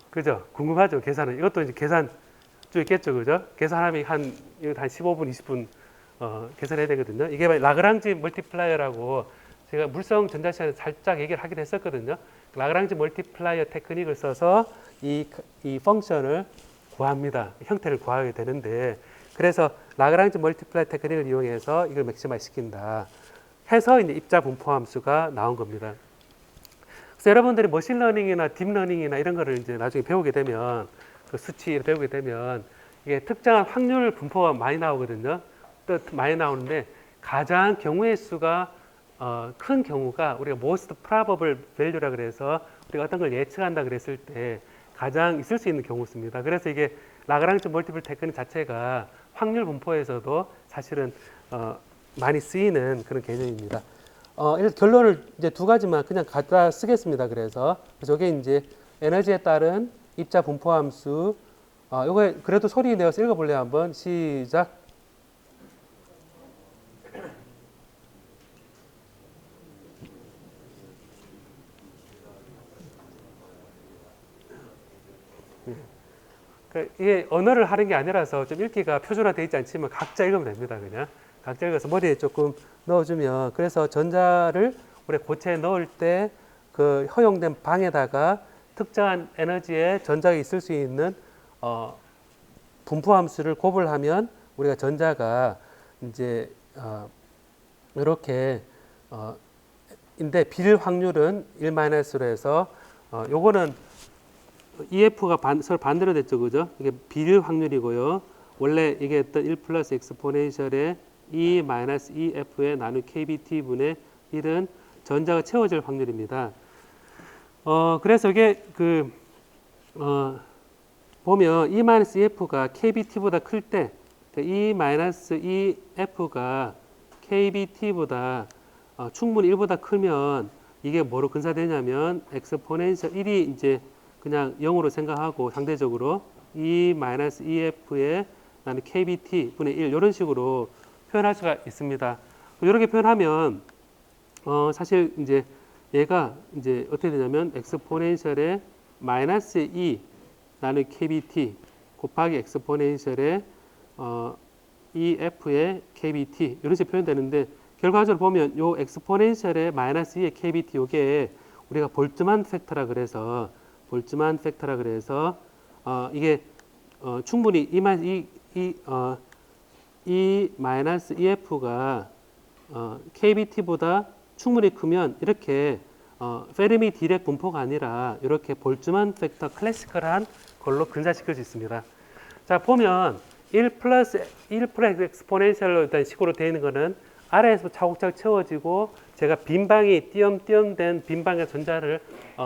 S1: 그죠? 궁금하죠, 계산은. 이것도 이제 계산 좀 있겠죠, 그죠? 계산하면 한 15분, 20분 계산해야 되거든요. 이게 라그랑지 멀티플라이어라고 제가 물성 전자 시간에 살짝 얘기를 하긴 했었거든요. 라그랑지 멀티플라이어 테크닉을 써서 이 펑션을 구합니다. 형태를 구하게 되는데 그래서 라그랑지 멀티플라이어 테크닉을 이용해서 이걸 맥시마이즈 시킨다. 해서 이제 입자 분포 함수가 나온 겁니다. 그래서 여러분들이 머신러닝이나 딥러닝이나 이런 거를 이제 나중에 배우게 되면 그 수치를 배우게 되면 이게 특정한 확률 분포가 많이 나오거든요. 또 많이 나오는데 가장 경우의 수가 큰 경우가 우리가 most probable value라 그래서 우리가 어떤 걸 예측한다 그랬을 때 가장 있을 수 있는 경우입니다. 그래서 이게 라그랑지 멀티플 테크닉 자체가 확률 분포에서도 사실은 많이 쓰이는 그런 개념입니다. 이래서 결론을 이제 두 가지만 그냥 갖다 쓰겠습니다. 그래서 저게 이제 에너지에 따른 입자 분포 함수. 요거 그래도 소리 내어서 읽어볼래요? 한번 시작. 이게 언어를 하는 게 아니라서 좀 읽기가 표준화되어 있지 않지만 각자 읽으면 됩니다. 그냥 각자 읽어서 머리에 조금 넣어주면, 그래서 전자를 우리 고체에 넣을 때 그 허용된 방에다가 특정한 에너지의 전자가 있을 수 있는 분포 함수를 곱을 하면 우리가 전자가 이제 이렇게 인데 빌 확률은 1-로 해서 요거는 EF가 서로 반대로 됐죠, 그죠? 이게 빌 확률이고요. 원래 이게 했던 1 플러스 엑스포넨셜의 E 마이너스 EF에 나누 KBT 분의 1은 전자가 채워질 확률입니다. 그래서 이게 보면 E 마이너스 EF가 KBT보다 클 때, E 마이너스 EF가 KBT보다 충분히 1보다 크면 이게 뭐로 근사되냐면 엑스포넨셜 1이 이제 그냥 0으로 생각하고 상대적으로 E-EF에 나는 KBT 분의 1 이런 식으로 표현할 수가 있습니다. 이렇게 표현하면 사실 이제 얘가 이제 어떻게 되냐면 엑스포넨셜의 마이너스 E 나는 KBT 곱하기 엑스포넨셜의 EF의 KBT 이런 식으로 표현되는데, 결과적으로 보면 요 엑스포넨셜의 마이너스 E의 KBT 요게 우리가 볼트만 팩터라 그래서 이게 충분히 E 마이너스 EF가 KBT보다 충분히 크면 이렇게 페르미 디렉 분포가 아니라 이렇게 볼트만 팩터 클래시컬한 걸로 근사시킬 수 있습니다. 자, 보면 1 플러스 엑스포넨셜로 일단 식으로 되어 있는 거는 아래에서 차곡차곡 채워지고 제가 빈방이 띄엄띄엄 된 빈방에 전자를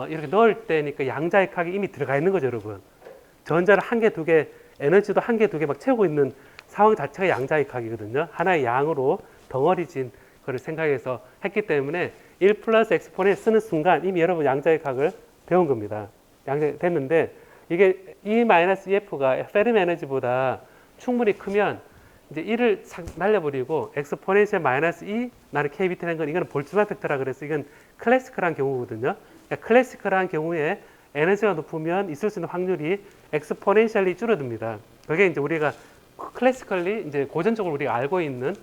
S1: 이렇게 넣을 때니까 양자역학이 이미 들어가 있는 거죠, 여러분. 전자를 한 개, 두 개, 에너지도 한 개, 두 개 막 채우고 있는 상황 자체가 양자역학이거든요. 하나의 양으로 덩어리진 그걸 생각해서 했기 때문에 1 플러스 엑스포넨 쓰는 순간 이미 여러분 양자역학을 배운 겁니다. 양자 됐는데 이게 E-EF가 페르미 에너지보다 충분히 크면 이제 1을 날려버리고 엑스포넨셜 마이너스 2 나는 KBT라는 건 이거는 볼트만 팩터라 그래서 이건 클래시컬한 경우거든요. 그러니까 클래시컬한 경우에 에너지가 높으면 있을 수 있는 확률이 엑스포넨셜리 줄어듭니다. 그게 이제 우리가 클래시컬리 이제 고전적으로 우리가 알고 있는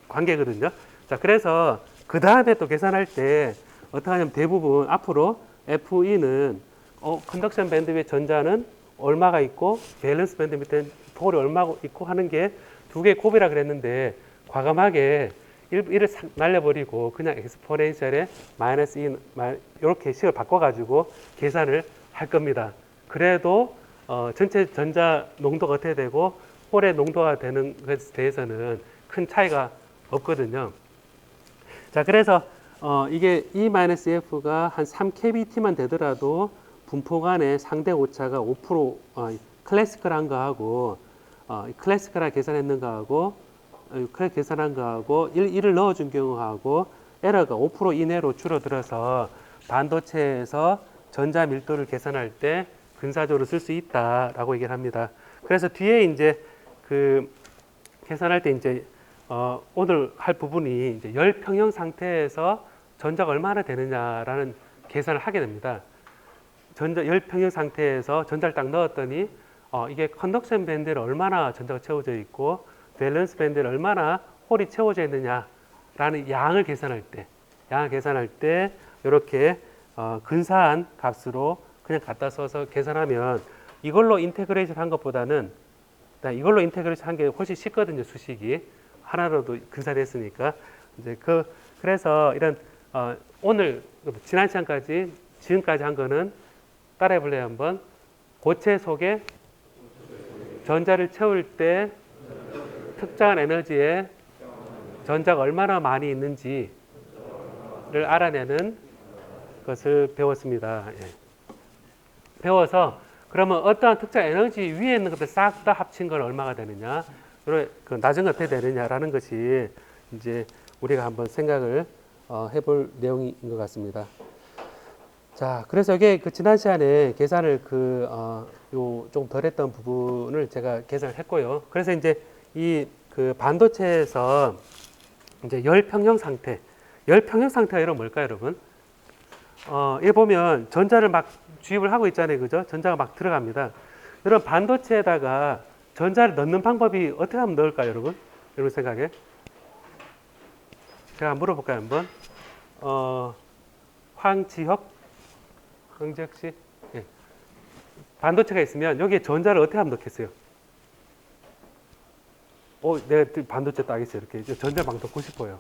S1: 관계거든요. 자, 그래서 그 다음에 또 계산할 때 어떻게 하냐면 대부분 앞으로 FE는 컨덕션 밴드 위에 전자는 얼마가 있고 밸런스 밴드 밑에 돌이 얼마가 있고 하는 게 두 개의 곱이라 그랬는데 과감하게 1을 싹 날려버리고 그냥 엑스포넨셜에 마이너스 2 이렇게 식을 바꿔가지고 계산을 할 겁니다. 그래도 전체 전자 농도가 어떻게 되고 홀의 농도가 되는 것에 대해서는 큰 차이가 없거든요. 자, 그래서 이게 E-EF가 한 3kBT만 되더라도 분포 간의 상대 오차가 5% 클래시컬한 거하고 클래시컬하게 계산했는 거하고 계산한 거하고 1을 넣어준 경우하고 에러가 5% 이내로 줄어들어서 반도체에서 전자 밀도를 계산할 때 근사적으로 쓸 수 있다라고 얘기를 합니다. 그래서 뒤에 이제 그 계산할 때 이제 오늘 할 부분이 이제 열 평형 상태에서 전자가 얼마나 되느냐라는 계산을 하게 됩니다. 열 평형 상태에서 전자를 딱 넣었더니 이게 컨덕션 밴드에 얼마나 전자가 채워져 있고 밸런스 밴드에 얼마나 홀이 채워져 있느냐라는 양을 계산할 때 이렇게 근사한 값으로 그냥 갖다 써서 계산하면 이걸로 인테그레이션 한 것보다는 이걸로 인테그레이션 한 게 훨씬 쉽거든요. 수식이 하나로도 근사됐으니까. 이제 그래서 이런 오늘 지난 시간까지 지금까지 한 거는 따라해 볼래요, 한번. 고체 속에 전자를 채울 때 특정한 에너지에 전자가 얼마나 많이 있는지 알아내는 것을 배웠습니다. 예. 배워서 그러면 어떠한 특정 에너지 위에 있는 것들 싹 다 합친 건 얼마가 되느냐, 그 나중에 어떻게 되느냐라는 것이 이제 우리가 한번 생각을 해볼 내용인 것 같습니다. 자, 그래서 이게 그 지난 시간에 계산을 좀 덜했던 부분을 제가 계산을 했고요. 그래서 이제 이 그 반도체에서 이제 열 평형 상태가 여러분 뭘까요, 여러분? 여기 보면 전자를 막 주입을 하고 있잖아요, 그죠? 전자가 막 들어갑니다. 여러분 반도체에다가 전자를 넣는 방법이 어떻게 하면 넣을까요, 여러분? 여러분 생각에? 제가 물어볼까요, 한번? 황지혁 씨, 예. 반도체가 있으면 여기에 전자를 어떻게 하면 넣겠어요? 내가 반도체 따겠어요. 이렇게 전자 막 넣고 싶어요.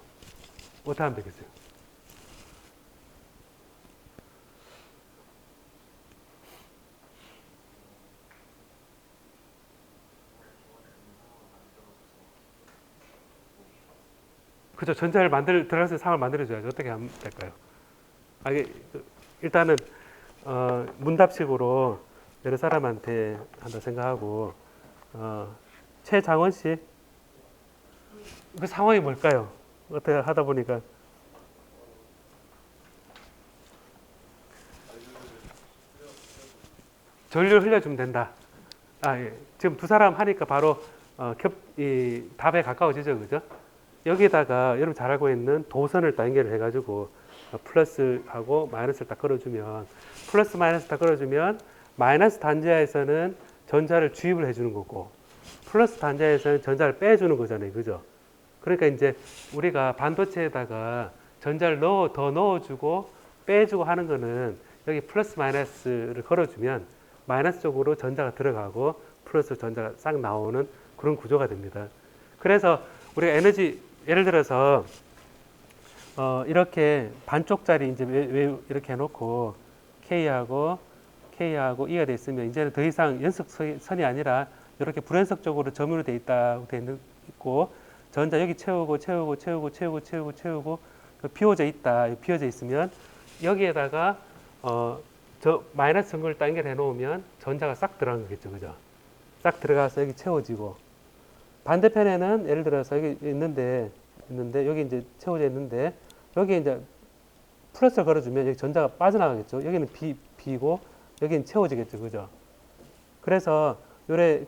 S1: 어떻게 하면 되겠어요? 그죠? 전자를 들어가서 상을 만들어줘야죠. 어떻게 하면 될까요? 일단은 문답식으로 여러 사람한테 한다 생각하고, 최장원 씨, 그 상황이 뭘까요? 어떻게 하다 보니까 전류를 흘려주면 된다. 예. 지금 두 사람 하니까 바로 이 답에 가까워지죠, 그죠? 여기에다가 여러분 잘 알고 있는 도선을 딱 연결을 해가지고 플러스하고 마이너스를 딱 걸어주면, 플러스 마이너스 딱 걸어주면 마이너스 단자에서는 전자를 주입을 해주는 거고 플러스 단자에서는 전자를 빼주는 거잖아요, 그죠? 그러니까 이제 우리가 반도체에다가 전자를 더 넣어주고 빼주고 하는 거는 여기 플러스 마이너스를 걸어주면 마이너스 쪽으로 전자가 들어가고 플러스 전자가 싹 나오는 그런 구조가 됩니다. 그래서 우리가 에너지, 예를 들어서 이렇게 반쪽짜리 이제 이렇게 해놓고 K하고 E가 돼 있으면 이제는 더 이상 연속선이 아니라 이렇게 불연속적으로 점유로 돼 있고 전자 여기 채우고 비워져 있으면 여기에다가 저 마이너스 전구를 딱 연결해 놓으면 전자가 싹 들어간 거겠죠, 그죠? 싹 들어가서 여기 채워지고, 반대편에는 예를 들어서 여기 있는데 여기 이제 채워져 있는데 여기 이제 플러스를 걸어주면 여기 전자가 빠져나가겠죠. 여기는 B고 여기는 채워지겠죠, 그죠? 그래서 요래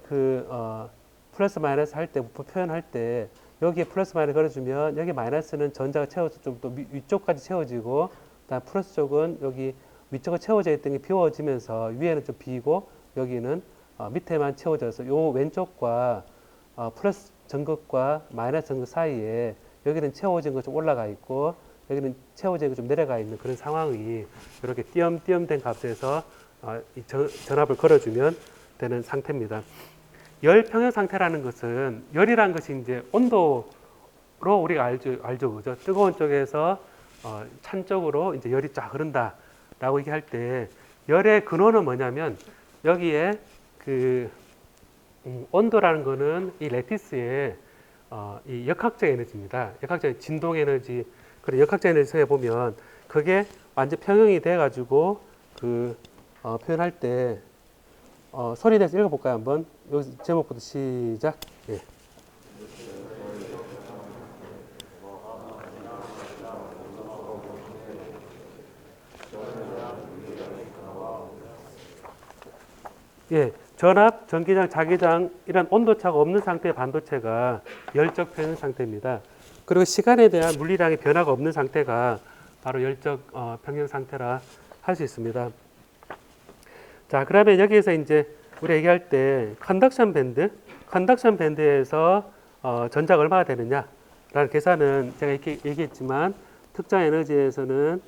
S1: 플러스 마이너스 할 때 표현할 때 여기에 플러스 마이너스 걸어주면 여기 마이너스는 전자가 채워서 좀 더 위쪽까지 채워지고, 그다음 플러스 쪽은 여기 위쪽에 채워져 있던 게 비워지면서 위에는 좀 비고 여기는 밑에만 채워져서 요 왼쪽과 플러스 전극과 마이너스 전극 사이에 여기는 채워진 거 좀 올라가 있고 여기는 채워진 거 좀 내려가 있는 그런 상황이 이렇게 띄엄띄엄 된 값에서 이 전압을 걸어주면 되는 상태입니다. 열 평형 상태라는 것은, 열이라는 것이 이제 온도로 우리가 알죠, 그죠? 뜨거운 쪽에서 찬 쪽으로 이제 열이 쫙 흐른다라고 얘기할 때, 열의 근원은 뭐냐면 여기에 온도라는 거는 이 레티스의 이 역학적 에너지입니다. 역학적 진동 에너지. 그리고 역학적 에너지에 보면 그게 완전 평형이 돼가지고 표현할 때 소리 내서 읽어볼까요, 한번? 여기 제목부터 시작. 예. 예, 전압, 전기장, 자기장 이런 온도차가 없는 상태의 반도체가 열적 평형 상태입니다. 그리고 시간에 대한 물리량의 변화가 없는 상태가 바로 열적 평형 상태라 할 수 있습니다. 자, 그러면 여기에서 이제 우리 얘기할 때 컨덕션 밴드에서 전자가 얼마가 되느냐라는 계산은 제가 이렇게 얘기했지만, 특정 에너지에서는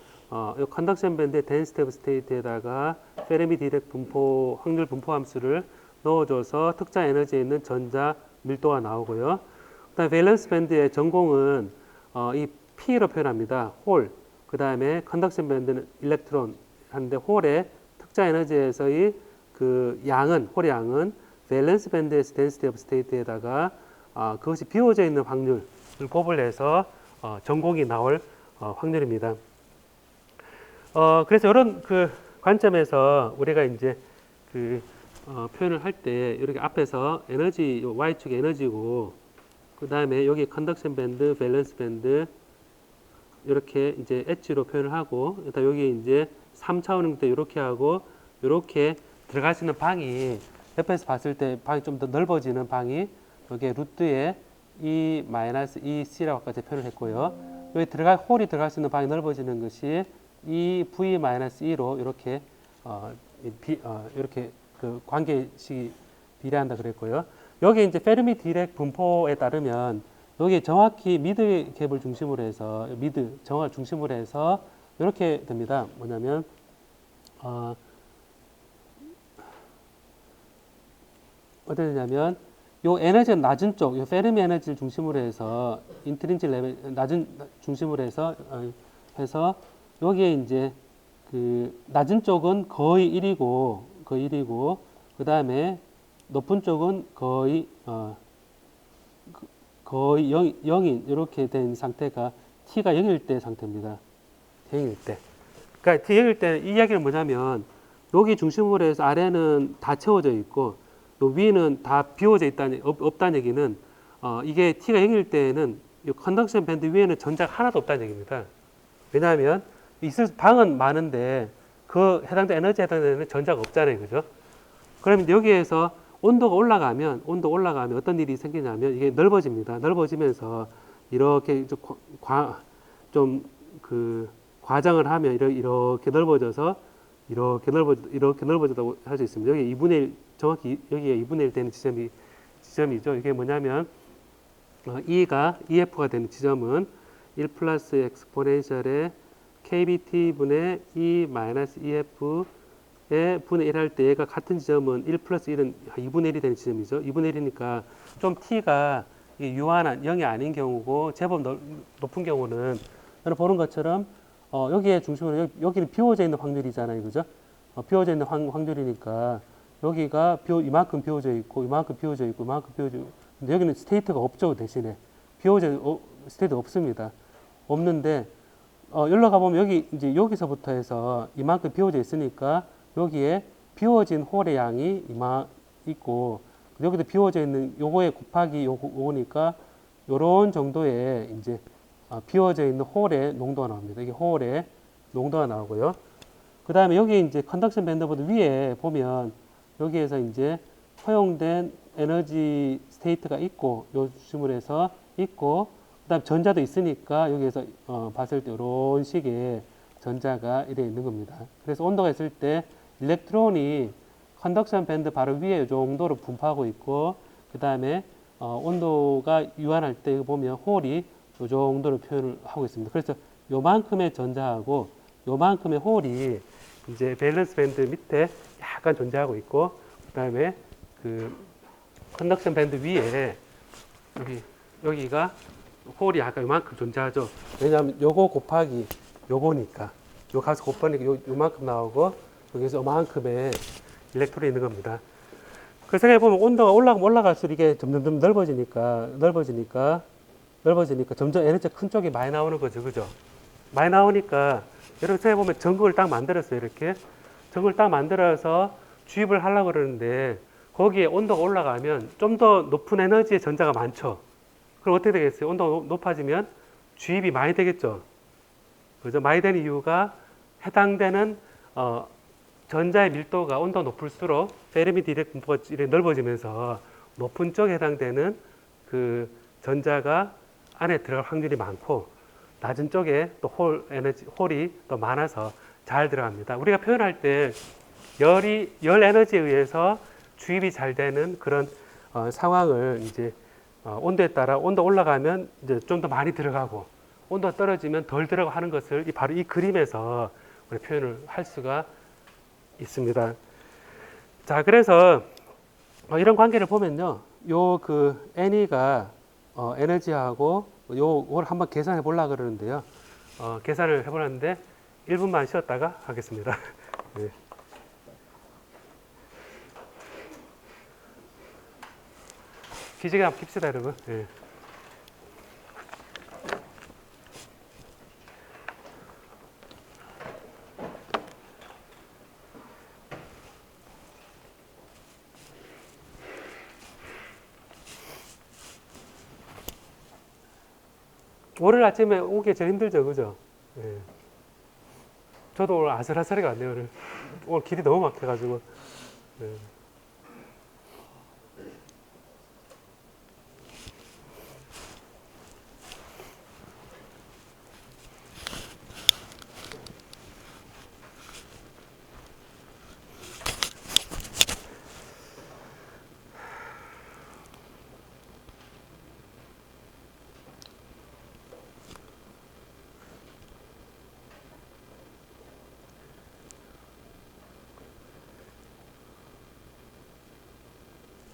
S1: 이 컨덕션 밴드의 density of state에다가 페르미 디렉 분포 확률 분포 함수를 넣어줘서 특정 에너지에 있는 전자 밀도가 나오고요. 그다음 밸런스 밴드의 전공은 이 P로 표현합니다. 홀. 그다음에 컨덕션 밴드는 일렉트론 하는데, 홀의 특정 에너지에서의 홀의 양은 밸런스 밴드에서 density of state에다가 그것이 비워져 있는 확률을 곱을 해서 전공이 나올 확률입니다. 그래서 이런 그 관점에서 우리가 이제 그 표현을 할 때 이렇게 앞에서 에너지 Y축이 에너지고 그 다음에 여기 컨덕션 밴드, 밸런스 밴드 이렇게 이제 엣지로 표현을 하고 일단 여기 이제 3차원일 때 이렇게 하고 이렇게 들어갈 수 있는 방이 옆에서 봤을 때 방이 좀 더 넓어지는 방이 여기 루트에 E-EC라고 아까 제가 표현을 했고요. 여기 홀이 들어갈 수 있는 방이 넓어지는 것이 E-V-E로 이렇게 이렇게 그 관계식이 비례한다 그랬고요. 여기 이제 페르미 디렉 분포에 따르면 여기 정확히 미드 갭을 중심으로 해서 미드 정확을 중심으로 해서 이렇게 됩니다. 뭐냐면 어떻게 되냐면 요 에너지가 낮은 쪽, 요 페르미 에너지를 중심으로 해서 인트린식 레벨 낮은 중심으로 해서 여기에 이제 그 낮은 쪽은 거의 1이고 그 다음에 높은 쪽은 거의 0인 이렇게 된 상태가 T가 0일 때 상태입니다. T 0일 때. 그러니까 T 0일 때 이 이야기는 뭐냐면 여기 중심으로 해서 아래는 다 채워져 있고 요 위는 다 비워져 없다는 얘기는 이게 T가 0일 때는 이 컨덕션 밴드 위에는 전자가 하나도 없다는 얘기입니다. 왜냐하면 방은 많은데 그 해당된 에너지에 해당되는 전자가 없잖아요. 그죠? 그러면 여기에서 온도가 올라가면 어떤 일이 생기냐면 이게 넓어집니다. 넓어지면서 이렇게 좀 과장을 하면 이렇게 넓어져서 이렇게 넓어졌다고 할 수 있습니다. 여기 2분의 1 정확히 여기에 2분의 1 되는 지점이죠. 이게 뭐냐면 E가 EF가 되는 지점은 1 플러스 엑스포넨셜의 KBT 분의 E 마이너스 EF의 분의 1 할 때 얘가 같은 지점은 1 플러스 1은 2분의 1이 되는 지점이죠. 2분의 1이니까 좀 T가 유한한 0이 아닌 경우고 제법 높은 경우는 여러분 보는 것처럼 여기에 중심으로 여기는 비워져 있는 확률이잖아요. 그죠? 비워져 있는 확률이니까 여기가 이만큼 비워져 있고 이만큼 비워져 있고 이만큼 비워져 있고 근데 여기는 스테이트가 없죠. 대신에 스테이트가 없습니다. 없는데 여기로 가보면 여기 이제 여기서부터 해서 이만큼 비워져 있으니까 여기에 비워진 홀의 양이 있고 여기도 비워져 있는 요거에 곱하기 요거니까 요런 정도의 이제 비워져 있는 홀의 농도가 나옵니다. 이게 홀의 농도가 나오고요. 그 다음에 여기 이제 컨덕션 밴드보드 위에 보면 여기에서 이제 허용된 에너지 스테이트가 있고 요 중심으로 해서 있고 그 다음 전자도 있으니까 여기에서 봤을 때 이런 식의 전자가 이래 있는 겁니다. 그래서 온도가 있을 때 일렉트론이 컨덕션 밴드 바로 위에 이 정도로 분포하고 있고 그 다음에 온도가 유한할 때 보면 홀이 이 정도로 표현을 하고 있습니다. 그래서 요만큼의 전자하고 요만큼의 홀이 이제 밸런스 밴드 밑에 약간 존재하고 있고 그 다음에 그 컨덕션 밴드 위에 여기가 홀이 약간 요만큼 존재하죠. 왜냐하면 요거 곱하기 요거니까 요 값을 곱하니까 요만큼 나오고 여기서 요만큼의 일렉트론이 있는 겁니다. 그 생각해보면 온도가 올라갈수록 이게 점점 넓어지니까 점점 에너지가 큰 쪽이 많이 나오는 거죠. 그죠? 많이 나오니까 여러분 생각해보면 전극을 딱 만들었어요. 이렇게 전극을 딱 만들어서 주입을 하려고 그러는데 거기에 온도가 올라가면 좀 더 높은 에너지의 전자가 많죠. 그럼 어떻게 되겠어요? 온도가 높아지면 주입이 많이 되겠죠. 그죠? 많이 되는 이유가 해당되는 전자의 밀도가 온도가 높을수록 페르미 디렉 분포가 넓어지면서 높은 쪽에 해당되는 그 전자가 안에 들어갈 확률이 많고 낮은 쪽에 또 홀이 더 많아서 잘 들어갑니다. 우리가 표현할 때 열 에너지에 의해서 주입이 잘 되는 그런 상황을 이제 온도에 따라 온도 올라가면 이제 좀 더 많이 들어가고 온도가 떨어지면 덜 들어가고 하는 것을 바로 이 그림에서 우리 표현을 할 수가 있습니다. 자, 그래서 이런 관계를 보면요, 요 그 NE가 에너지하고 요걸 한번 계산해 보려고 그러는데요. 계산을 해보는데 1분만 쉬었다가 하겠습니다. 네. 기지개 한번 킵시다, 여러분. 네. 월요일 아침에 오기 제일 힘들죠, 그죠? 예. 저도 오늘 아슬아슬하게 왔네요, 오늘 길이 너무 막혀가지고. 예.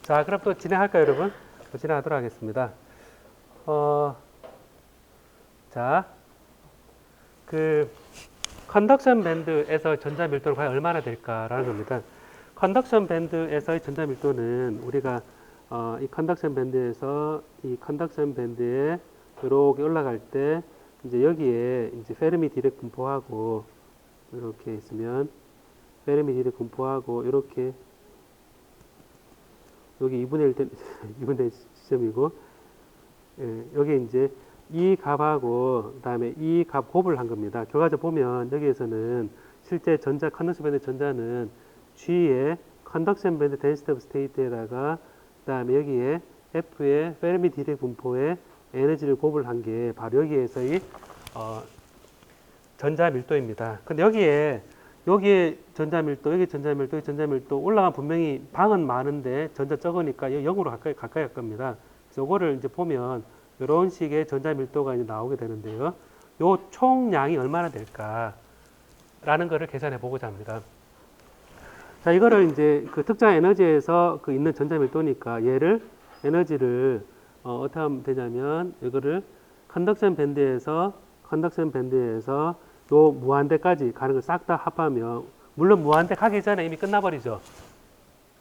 S1: 자, 그럼 또 진행할까요, 여러분? 또 진행하도록 하겠습니다. 자, 그 컨덕션 밴드에서 전자 밀도는 과연 얼마나 될까라는 겁니다. 컨덕션 밴드에서의 전자 밀도는 우리가 이 컨덕션 밴드에서 이 컨덕션 밴드에 이렇게 올라갈 때 이제 여기에 이제 페르미 디렉 분포하고 이렇게 있으면 페르미 디렉 분포하고 이렇게 여기 2분의 1 2분의 1 시점이고 예, 여기 이제 이 값하고 그다음에 이 값 곱을 한 겁니다. 결과적 보면 여기에서는 실제 전자 컨덕션 밴드 전자는 G의 컨덕션 밴드 덴시티 오브 스테이트에다가 그다음에 여기에 F의 페르미 디렉 분포의 에너지를 곱을 한 게 바로 여기에서의 전자 밀도입니다. 근데 여기에 전자 밀도, 여기 전자 밀도, 여기 전자 밀도 올라가면 분명히 방은 많은데 전자 적으니까 0으로 가까이 갈 겁니다. 그래서 이거를 이제 보면 이런 식의 전자 밀도가 이제 나오게 되는데요. 요 총량이 얼마나 될까라는 거를 계산해 보고자 합니다. 자, 이거를 이제 그 특정 에너지에서 그 있는 전자 밀도니까 얘를 에너지를 어떻게 하면 되냐면 이거를 컨덕션 밴드에서 요 무한대까지 가는 걸 싹 다 합하면 물론 무한대 가기 전에 이미 끝나버리죠.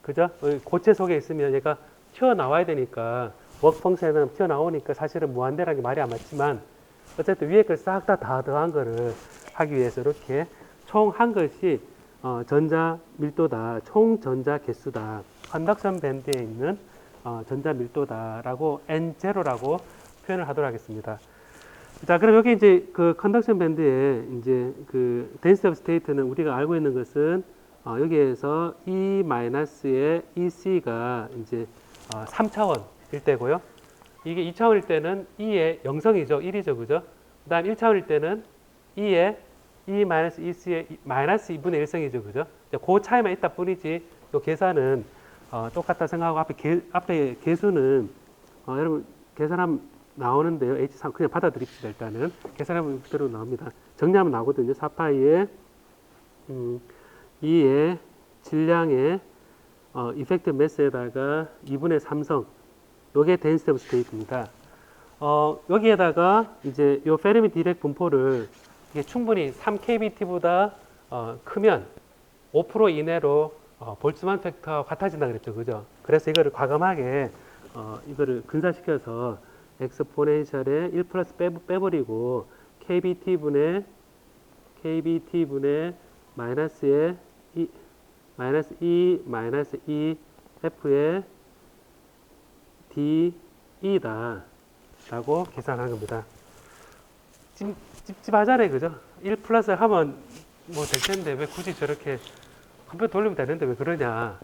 S1: 그죠? 고체 속에 있으면 얘가 튀어나와야 되니까 워크 펑션은 튀어나오니까 사실은 무한대라는 게 말이 안 맞지만 어쨌든 위에 걸 싹 다 더한 거를 하기 위해서 이렇게 총 한 것이 전자 밀도다. 총 전자 개수다. 컨덕션 밴드에 있는 전자 밀도다라고 N0라고 표현을 하도록 하겠습니다. 자, 그럼 여기 이제 그 컨덕션 밴드에 이제 그 density of state는 우리가 알고 있는 것은 여기에서 E-의 EC가 이제 3차원일 때고요. 이게 2차원일 때는 E의 0성이죠. 1이죠. 그죠? 그 다음 1차원일 때는 E의 E-EC의 마이너스 2분의 1성이죠. 그죠? 그 차이만 있다 뿐이지 이 계산은 똑같다 생각하고 앞에 개수는 여러분 계산하면 나오는데요. H3 그냥 받아들입시다. 일단은 계산하면 그대로 나옵니다. 정리하면 나오거든요. 4파이의 2의 질량의 이펙트 매스에다가 2분의 3성 요게 density of state입니다. 여기에다가 이제 요 페르미 디렉 분포를 이게 충분히 3kBT보다 크면 5% 이내로 볼츠만 팩터가 같아진다 그랬죠. 그죠? 그래서 이거를 과감하게 이거를 근사시켜서 엑스포넨셜에 1 플러스 빼버리고 kbt분의 마이너스의 마이너스 e f의 de다 라고 계산한 겁니다. 찝찝하잖아요. 그죠? 1 플러스 하면 뭐 될 텐데 왜 굳이 저렇게 컴퓨터 돌리면 되는데 왜 그러냐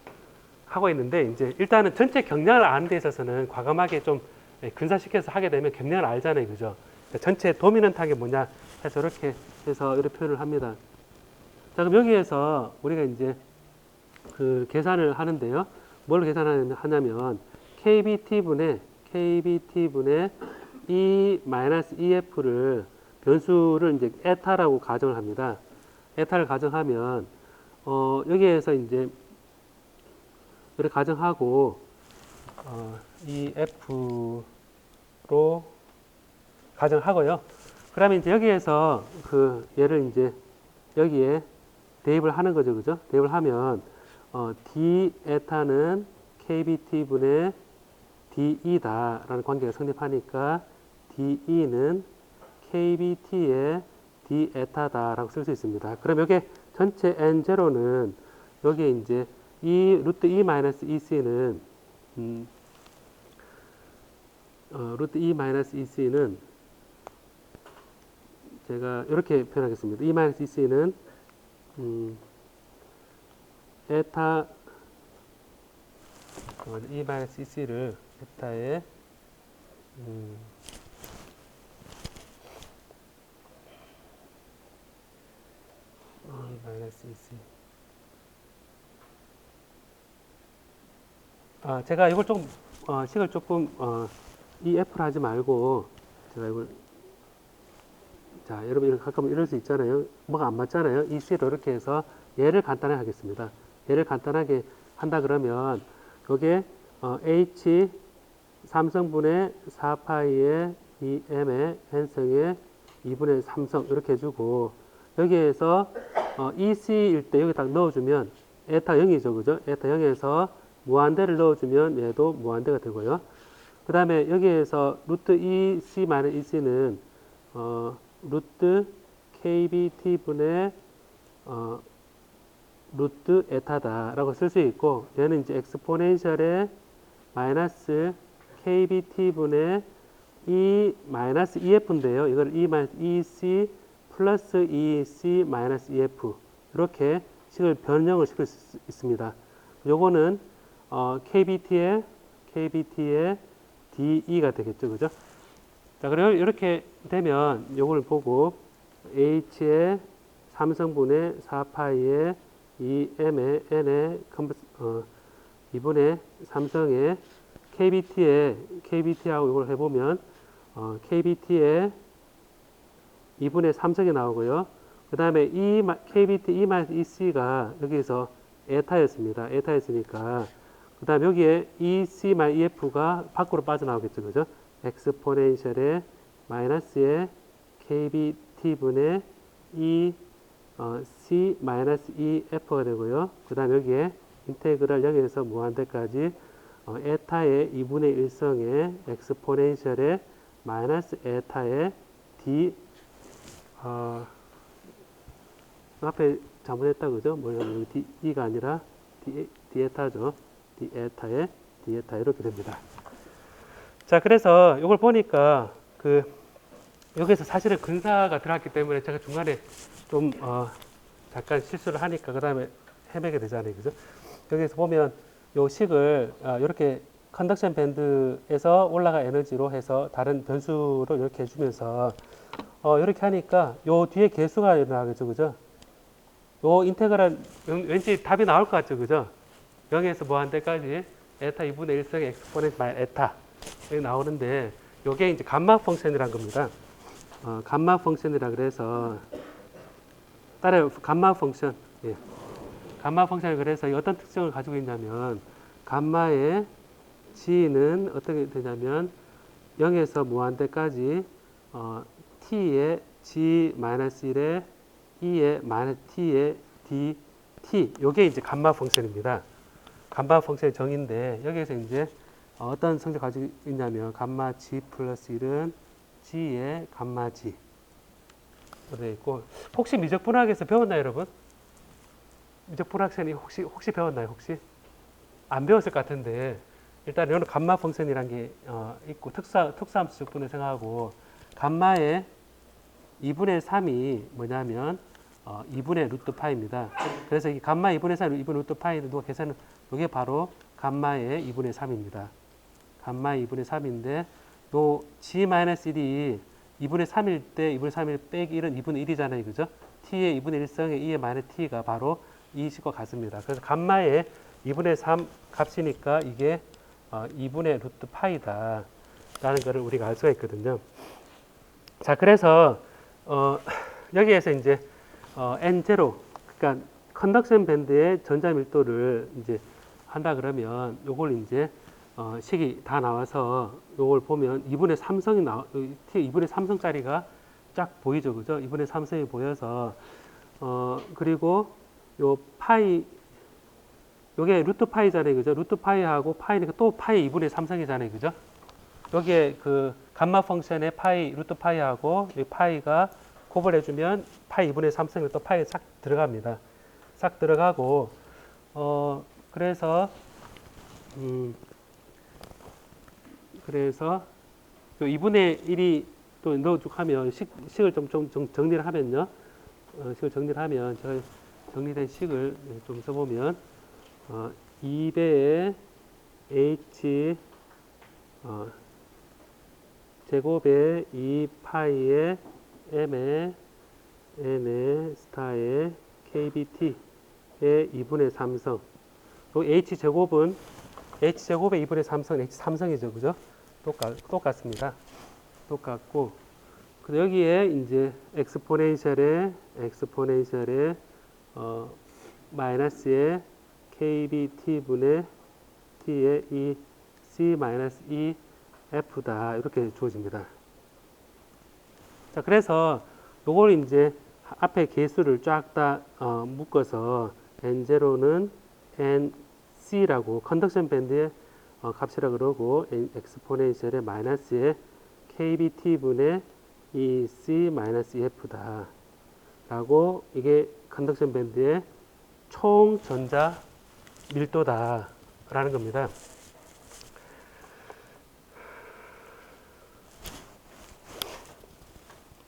S1: 하고 있는데 이제 일단은 전체 경량을 아는 데 있어서는 과감하게 좀 근사시켜서 하게 되면 경량을 알잖아요. 그죠? 전체 도미넌트한 게 뭐냐 해서 이렇게 해서 이렇게 표현을 합니다. 자, 그럼 여기에서 우리가 이제 그 계산을 하는데요. 뭘 계산하냐면 kbt분의 E-EF를 변수를 이제 에타라고 가정을 합니다. 에타를 가정하면 여기에서 이제 이렇게 가정하고 EF로 가정하고요. 그러면 이제 여기에서 그 얘를 이제 여기에 대입을 하는 거죠. 그죠? 대입을 하면 D 에타는 KBT분의 DE다라는 관계가 성립하니까 DE는 KBT의 D 에타다라고 쓸 수 있습니다. 그럼 여기 전체 N0는 여기에 이제 이 루트 E 마이너스 EC는 루트 E 마이너스 EC는 제가 이렇게 표현하겠습니다. E-EC는 에타 E-EC를 에타의 E-EC 제가 이걸 좀 식을 조금 EF를 하지 말고 제가 이걸 자 여러분 이렇게 가끔 이럴 수 있잖아요. 뭐가 안 맞잖아요. EC로 이렇게 해서 얘를 간단하게 하겠습니다. 얘를 간단하게 한다 그러면 요게 H 3성분의 4파이의 2m의 n성의 2분의 3성 이렇게 해주고 여기에서 EC일 때 여기 딱 넣어주면 에타 0이죠. 그죠? 에타 0에서 무한대를 넣어주면 얘도 무한대가 되고요. 그 다음에 여기에서 루트 EC-EC는 루트 KBT분의 루트 에타다라고 쓸 수 있고 얘는 이제 엑스포넨셜의 마이너스 KBT분의 E 마이너스 EF인데요. 이걸 E 마이너스 EC 플러스 EC 마이너스 EF 이렇게 식을 변형을 시킬 수 있습니다. 요거는 KBT의 DE가 되겠죠. 그죠? 자, 그리고 이렇게 되면 요걸 보고 H의 3성분의 4파이의 2m의 n의 2분의 3성의 KBT하고 이걸 해보면 KBT의 2분의 3성이 나오고요. 그 다음에 KBT E-EC가 여기서 에타였습니다. 에타였으니까 그 다음에 여기에 EC-EF가 밖으로 빠져나오겠죠. 그죠? 엑스포넨셜의 마이너스의 KBT분의 C-EF가 되고요. 그 다음에 여기에 인테그랄 0에서 무한대까지 에타의 2분의 1성의 엑스포넨셜의 마이너스 에타의 D 앞에 잘못했다 그죠? 뭐냐면 D가 아니라 디에타죠. 디에타의 디에타 이렇게 됩니다. 자, 그래서 이걸 보니까 여기서 사실은 근사가 들어갔기 때문에 제가 중간에 좀 잠깐 실수를 하니까 그 다음에 헤매게 되잖아요, 그죠? 여기서 보면 요 식을 이렇게 컨덕션 밴드에서 올라간 에너지로 해서 다른 변수로 이렇게 해주면서 이렇게 하니까 요 뒤에 계수가 나오겠죠, 그죠? 요 인테그랄 왠지 답이 나올 것 같죠, 그죠? 0에서 무한대까지 에타 2분의 1성의 엑스포넨트 마이 에타 여기 나오는데 요게 이제 감마 펑션이란 겁니다. 감마 펑션이라 그래서 따라요. 감마 펑션. 예. 감마 펑션이 그래서 어떤 특징을 가지고 있냐면 감마의 g는 어떻게 되냐면 0에서 무한대까지 t의 g-1의 e의 -t의 dt 요게 이제 감마 펑션입니다. 감마 펑션의 정의인데 여기에서 이제 어떤 성질 가지고 있냐면 감마 g 플러스 1은 g의 감마 g 되어 있고 혹시 미적분학에서 배웠나요, 여러분? 미적분학생이 혹시 배웠나요, 혹시? 안 배웠을 것 같은데 일단 이거는 감마 펑션이라는 게 있고 특수함수 적분을 생각하고 감마의 2분의 3이 뭐냐면 2분의 루트 파이입니다. 그래서 이 감마 2분의 3, 2분의 루트 파이는 누가 계산은 이게 바로 감마의 2분의 3입니다. 감마의 2분의 3인데 요 G-1이 2분의 3일 때 2분의 3일 빼기 1은 2분의 1이잖아요. 그죠? T의 2분의 1성의 2의 마이너스 T가 바로 이 식과 같습니다. 그래서 감마의 2분의 3 값이니까 이게 2분의 루트 파이다 라는 것을 우리가 알 수가 있거든요. 자, 그래서 여기에서 이제 N0 그러니까 컨덕션 밴드의 전자 밀도를 이제 한다 그러면 요걸 이제 식이 다 나와서 요걸 보면 2분의 3성이 2분의 3성짜리가 쫙 보이죠. 그죠? 2분의 3성이 보여서 그리고 요 파이 요게 루트 파이잖아요. 그죠? 루트 파이하고 파이니까 또 파이 2분의 3성이잖아요. 그죠? 여기에 그 감마 펑션의 파이 루트 파이하고 이 파이가 곱을 해주면 파이 2분의 3성이 또 파이에 싹 들어갑니다. 싹 들어가고 그래서 그래서 요 2분의 1이 좀 넣어쭉 하면 식을 좀 정리를 하면요. 식을 정리를 하면 제가 정리된 식을 좀 써보면 2배의 h 제곱의 2파이의 m의 n의 스타의 kbt의 2분의 3성. h제곱은 h제곱의 2분의 3성, h3성이죠. 그죠? 똑같습니다. 똑같고, 근데 여기에 이제 엑스포넨셜의 마이너스의 kbt분의 t의 이 c 마이너스 e f다. 이렇게 주어집니다. 자, 그래서 요걸 이제 앞에 개수를 쫙 다 묶어서 n0는 nc라고 컨덕션 밴드의 값이라 그러고 엑스포넨셜의 마이너스의 kbt분의 이 c 마이너스 ef다 라고 이게 컨덕션 밴드의 총 전자 밀도다 라는 겁니다.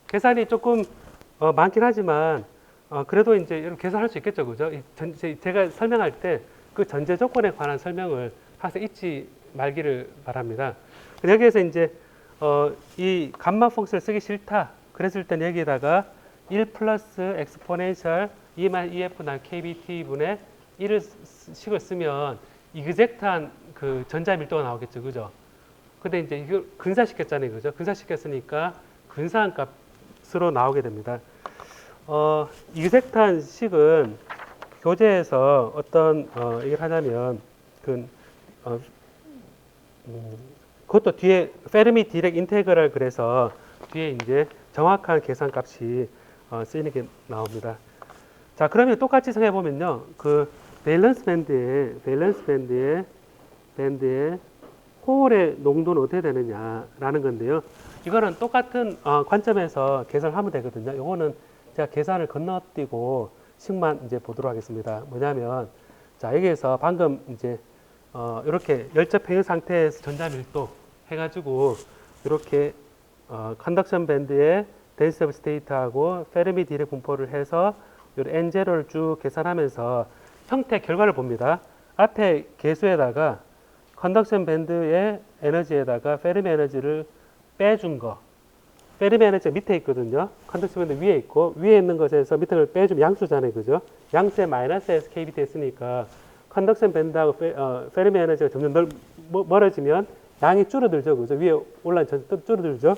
S1: 계산이 조금 많긴 하지만 그래도 이제 이렇게 계산할 수 있겠죠, 그죠? 제가 설명할 때 그 전제 조건에 관한 설명을 항상 잊지 말기를 바랍니다. 여기에서 이제 이 감마 펑션을 쓰기 싫다. 그랬을 때는 여기에다가 1 플러스 엑스포넨셜 EF 난 KBT 분의 1을 식을 쓰면 이그젝트한 그 전자 밀도가 나오겠죠, 그죠? 근데 이제 이걸 근사시켰잖아요, 그죠? 근사시켰으니까 근사한 값으로 나오게 됩니다. 이그젝트한 식은 교재에서 어떤 이걸 하냐면 그것도 뒤에 페르미 디렉 인테그랄 그래서 뒤에 이제 정확한 계산값이 쓰이는 게 나옵니다. 자, 그러면 똑같이 생각해 보면요, 그 밸런스 밴드의 홀의 농도는 어떻게 되느냐라는 건데요. 이거는 똑같은 관점에서 계산을 하면 되거든요. 이거는 제가 계산을 건너뛰고 식만 이제 보도록 하겠습니다. 뭐냐면, 자, 여기에서 방금 이제 이렇게 열접 평형 상태에서 전자 밀도 해가지고 이렇게 컨덕션 밴드의 덴시티 오브 스테이트하고 페르미 디렉 분포를 해서 N0를 쭉 계산하면서 형태 결과를 봅니다. 앞에 계수에다가 컨덕션 밴드의 에너지에다가 페르미 에너지를 빼준 거. 페르미 에너지가 밑에 있거든요. 컨덕션 밴드 위에 있고, 위에 있는 것에서 밑에 걸 빼주면 양수잖아요, 그죠? 양수에 마이너스 S KBT 했으니까 컨덕션 밴드하고 페르미 에너지가 점점 멀어지면 양이 줄어들죠, 그죠? 위에 올라온 전체 줄어들죠.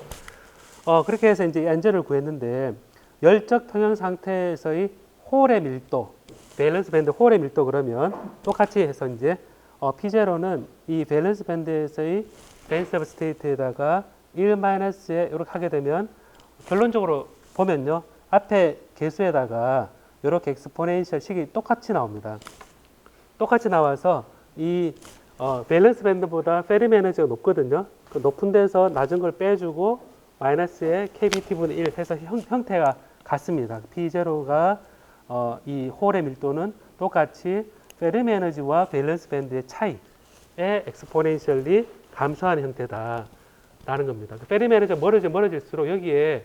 S1: 그렇게 해서 이제 N0를 구했는데, 열적 평형 상태에서의 홀의 밀도, 밸런스 밴드 홀의 밀도 그러면 똑같이 해서 이제 P0는 이 밸런스 밴드에서의 덴시티 오브 스테이트에다가 1-에 이렇게 하게 되면 결론적으로 보면요, 앞에 개수에다가 이렇게 엑스포넨셜 식이 똑같이 나옵니다. 똑같이 나와서 이 밸런스 밴드보다 페르미 에너지가 높거든요. 그 높은 데서 낮은 걸 빼주고 마이너스의 KBT분의 1 해서 형태가 같습니다. P0가 이 홀의 밀도는 똑같이 페르미 에너지와 밸런스 밴드의 차이의 엑스포넨셜이 감소하는 형태다 라는 겁니다. 페르미 에너지가 멀어질수록 여기에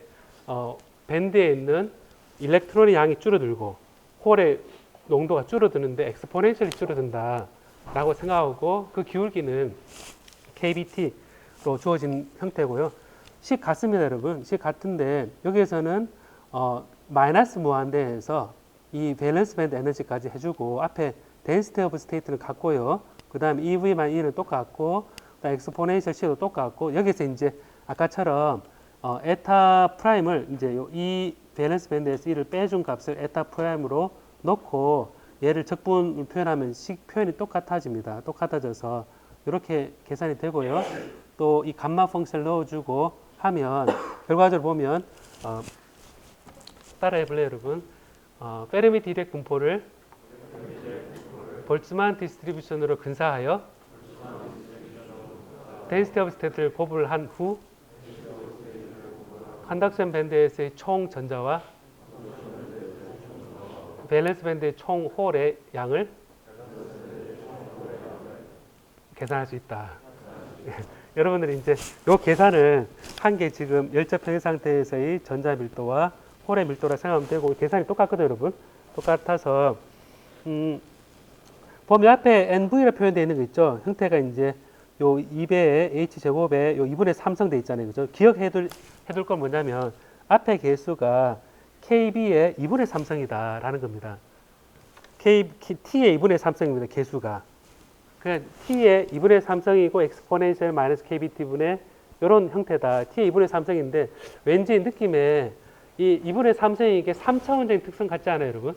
S1: 밴드에 있는 일렉트론의 양이 줄어들고 홀의 농도가 줄어드는데 엑스포넨셜이 줄어든다 라고 생각하고 그 기울기는 KBT로 주어진 형태고요. 식 같습니다, 여러분. 식 같은데 여기에서는 마이너스 무한대에서 이 밸런스 밴드 에너지까지 해주고 앞에 덴시티 오브 스테이트는 같고요. 그 다음에 EV-E는 똑같고 엑스포넨셜 C도 똑같고 여기서 이제 아까처럼 에타 프라임을 이제 이 밸런스 밴드에서 E를 빼준 값을 에타 프라임으로 놓고 얘를 적분을 표현하면 식 표현이 똑같아집니다. 똑같아져서 이렇게 계산이 되고요. 또 이 감마 펑션을 넣어주고 하면 결과적으로 보면 따라해볼래요, 여러분? 페르미 디렉 분포를 볼츠만 디스트리뷰션으로 근사하여 덴시티 오브 스테이트를 고분을 한 후 컨덕션 밴드에서의 총 전자와 밸런스 밴드의 총 홀의 양을 계산할 수 있다. 여러분들이 이제 요 계산을 한 게 지금 열접 평형 상태에서의 전자 밀도와 홀의 밀도라 생각하면 되고 계산이 똑같거든요, 여러분. 똑같아서 보면 앞에 NV라 표현되어 있는 거 있죠. 형태가 이제 요 2배의 H제곱에 요 2분의 3성 돼 있잖아요. 그죠? 기억해둘 건 뭐냐면 앞에 개수가 KB의 2분의 3성이다 라는 겁니다. T의 2분의 3성입니다. 개수가. 그냥 T의 2분의 3성이고 엑스포넨셜 마이너스 KBT분의 이런 형태다. T의 2분의 3성인데 왠지 느낌에 이 2분의 3성이 이게 3차원적인 특성 같지 않아요, 여러분?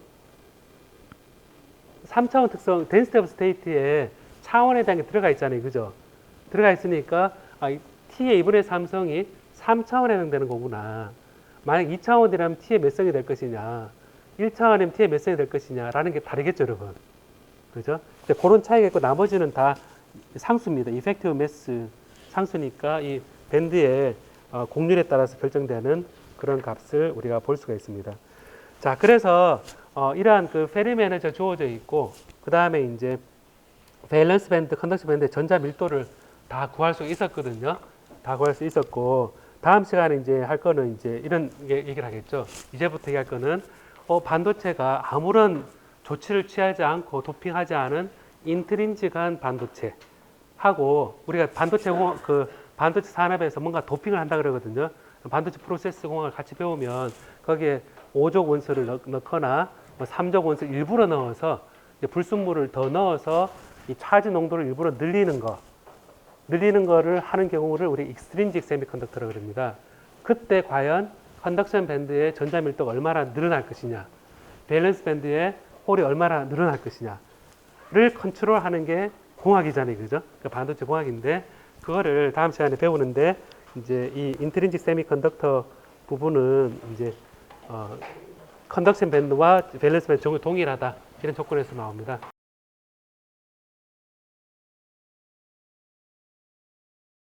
S1: 3차원 특성, density of state에 차원에 대한 게 들어가 있잖아요. 그죠? 들어가 있으니까 T의 2분의 3성이 3차원에 해당되는 거구나. 만약 2차원이라면 T의 몇 성이 될 것이냐, 1차원이면 T의 몇 성이 될 것이냐 라는 게 다르겠죠, 여러분. 그죠? 이제 그런 차이가 있고 나머지는 다 상수입니다. 이펙티브 매스 상수니까 이 밴드의 곡률에 따라서 결정되는 그런 값을 우리가 볼 수가 있습니다. 자, 그래서 이러한 그 페르미 에너지가 주어져 있고 그 다음에 이제 밸런스 밴드, 컨덕션 밴드의 전자 밀도를 다 구할 수 있었거든요. 다 구할 수 있었고 다음 시간에 이제 할 거는 이제 이런 얘기를 하겠죠. 이제부터 얘기할 거는 반도체가 아무런 조치를 취하지 않고 도핑하지 않은 인트린직한 반도체 하고 우리가 반도체 산업에서 뭔가 도핑을 한다 그러거든요. 반도체 프로세스 공학을 같이 배우면 거기에 5족 원소를 넣거나 3족 원소를 일부러 넣어서 불순물을 더 넣어서 이 차지 농도를 일부러 늘리는 거를 하는 경우를 우리 익스트린직 세미컨덕터라고 그럽니다. 그때 과연 컨덕션 밴드의 전자 밀도가 얼마나 늘어날 것이냐, 밸런스 밴드의 홀이 얼마나 늘어날 것이냐를 컨트롤하는 게 공학이잖아요, 그죠? 그러니까 반도체 공학인데 그거를 다음 시간에 배우는데 이제 이 인트린직 세미컨덕터 부분은 이제 컨덕션 밴드와 밸런스 밴드 동일하다 이런 조건에서 나옵니다.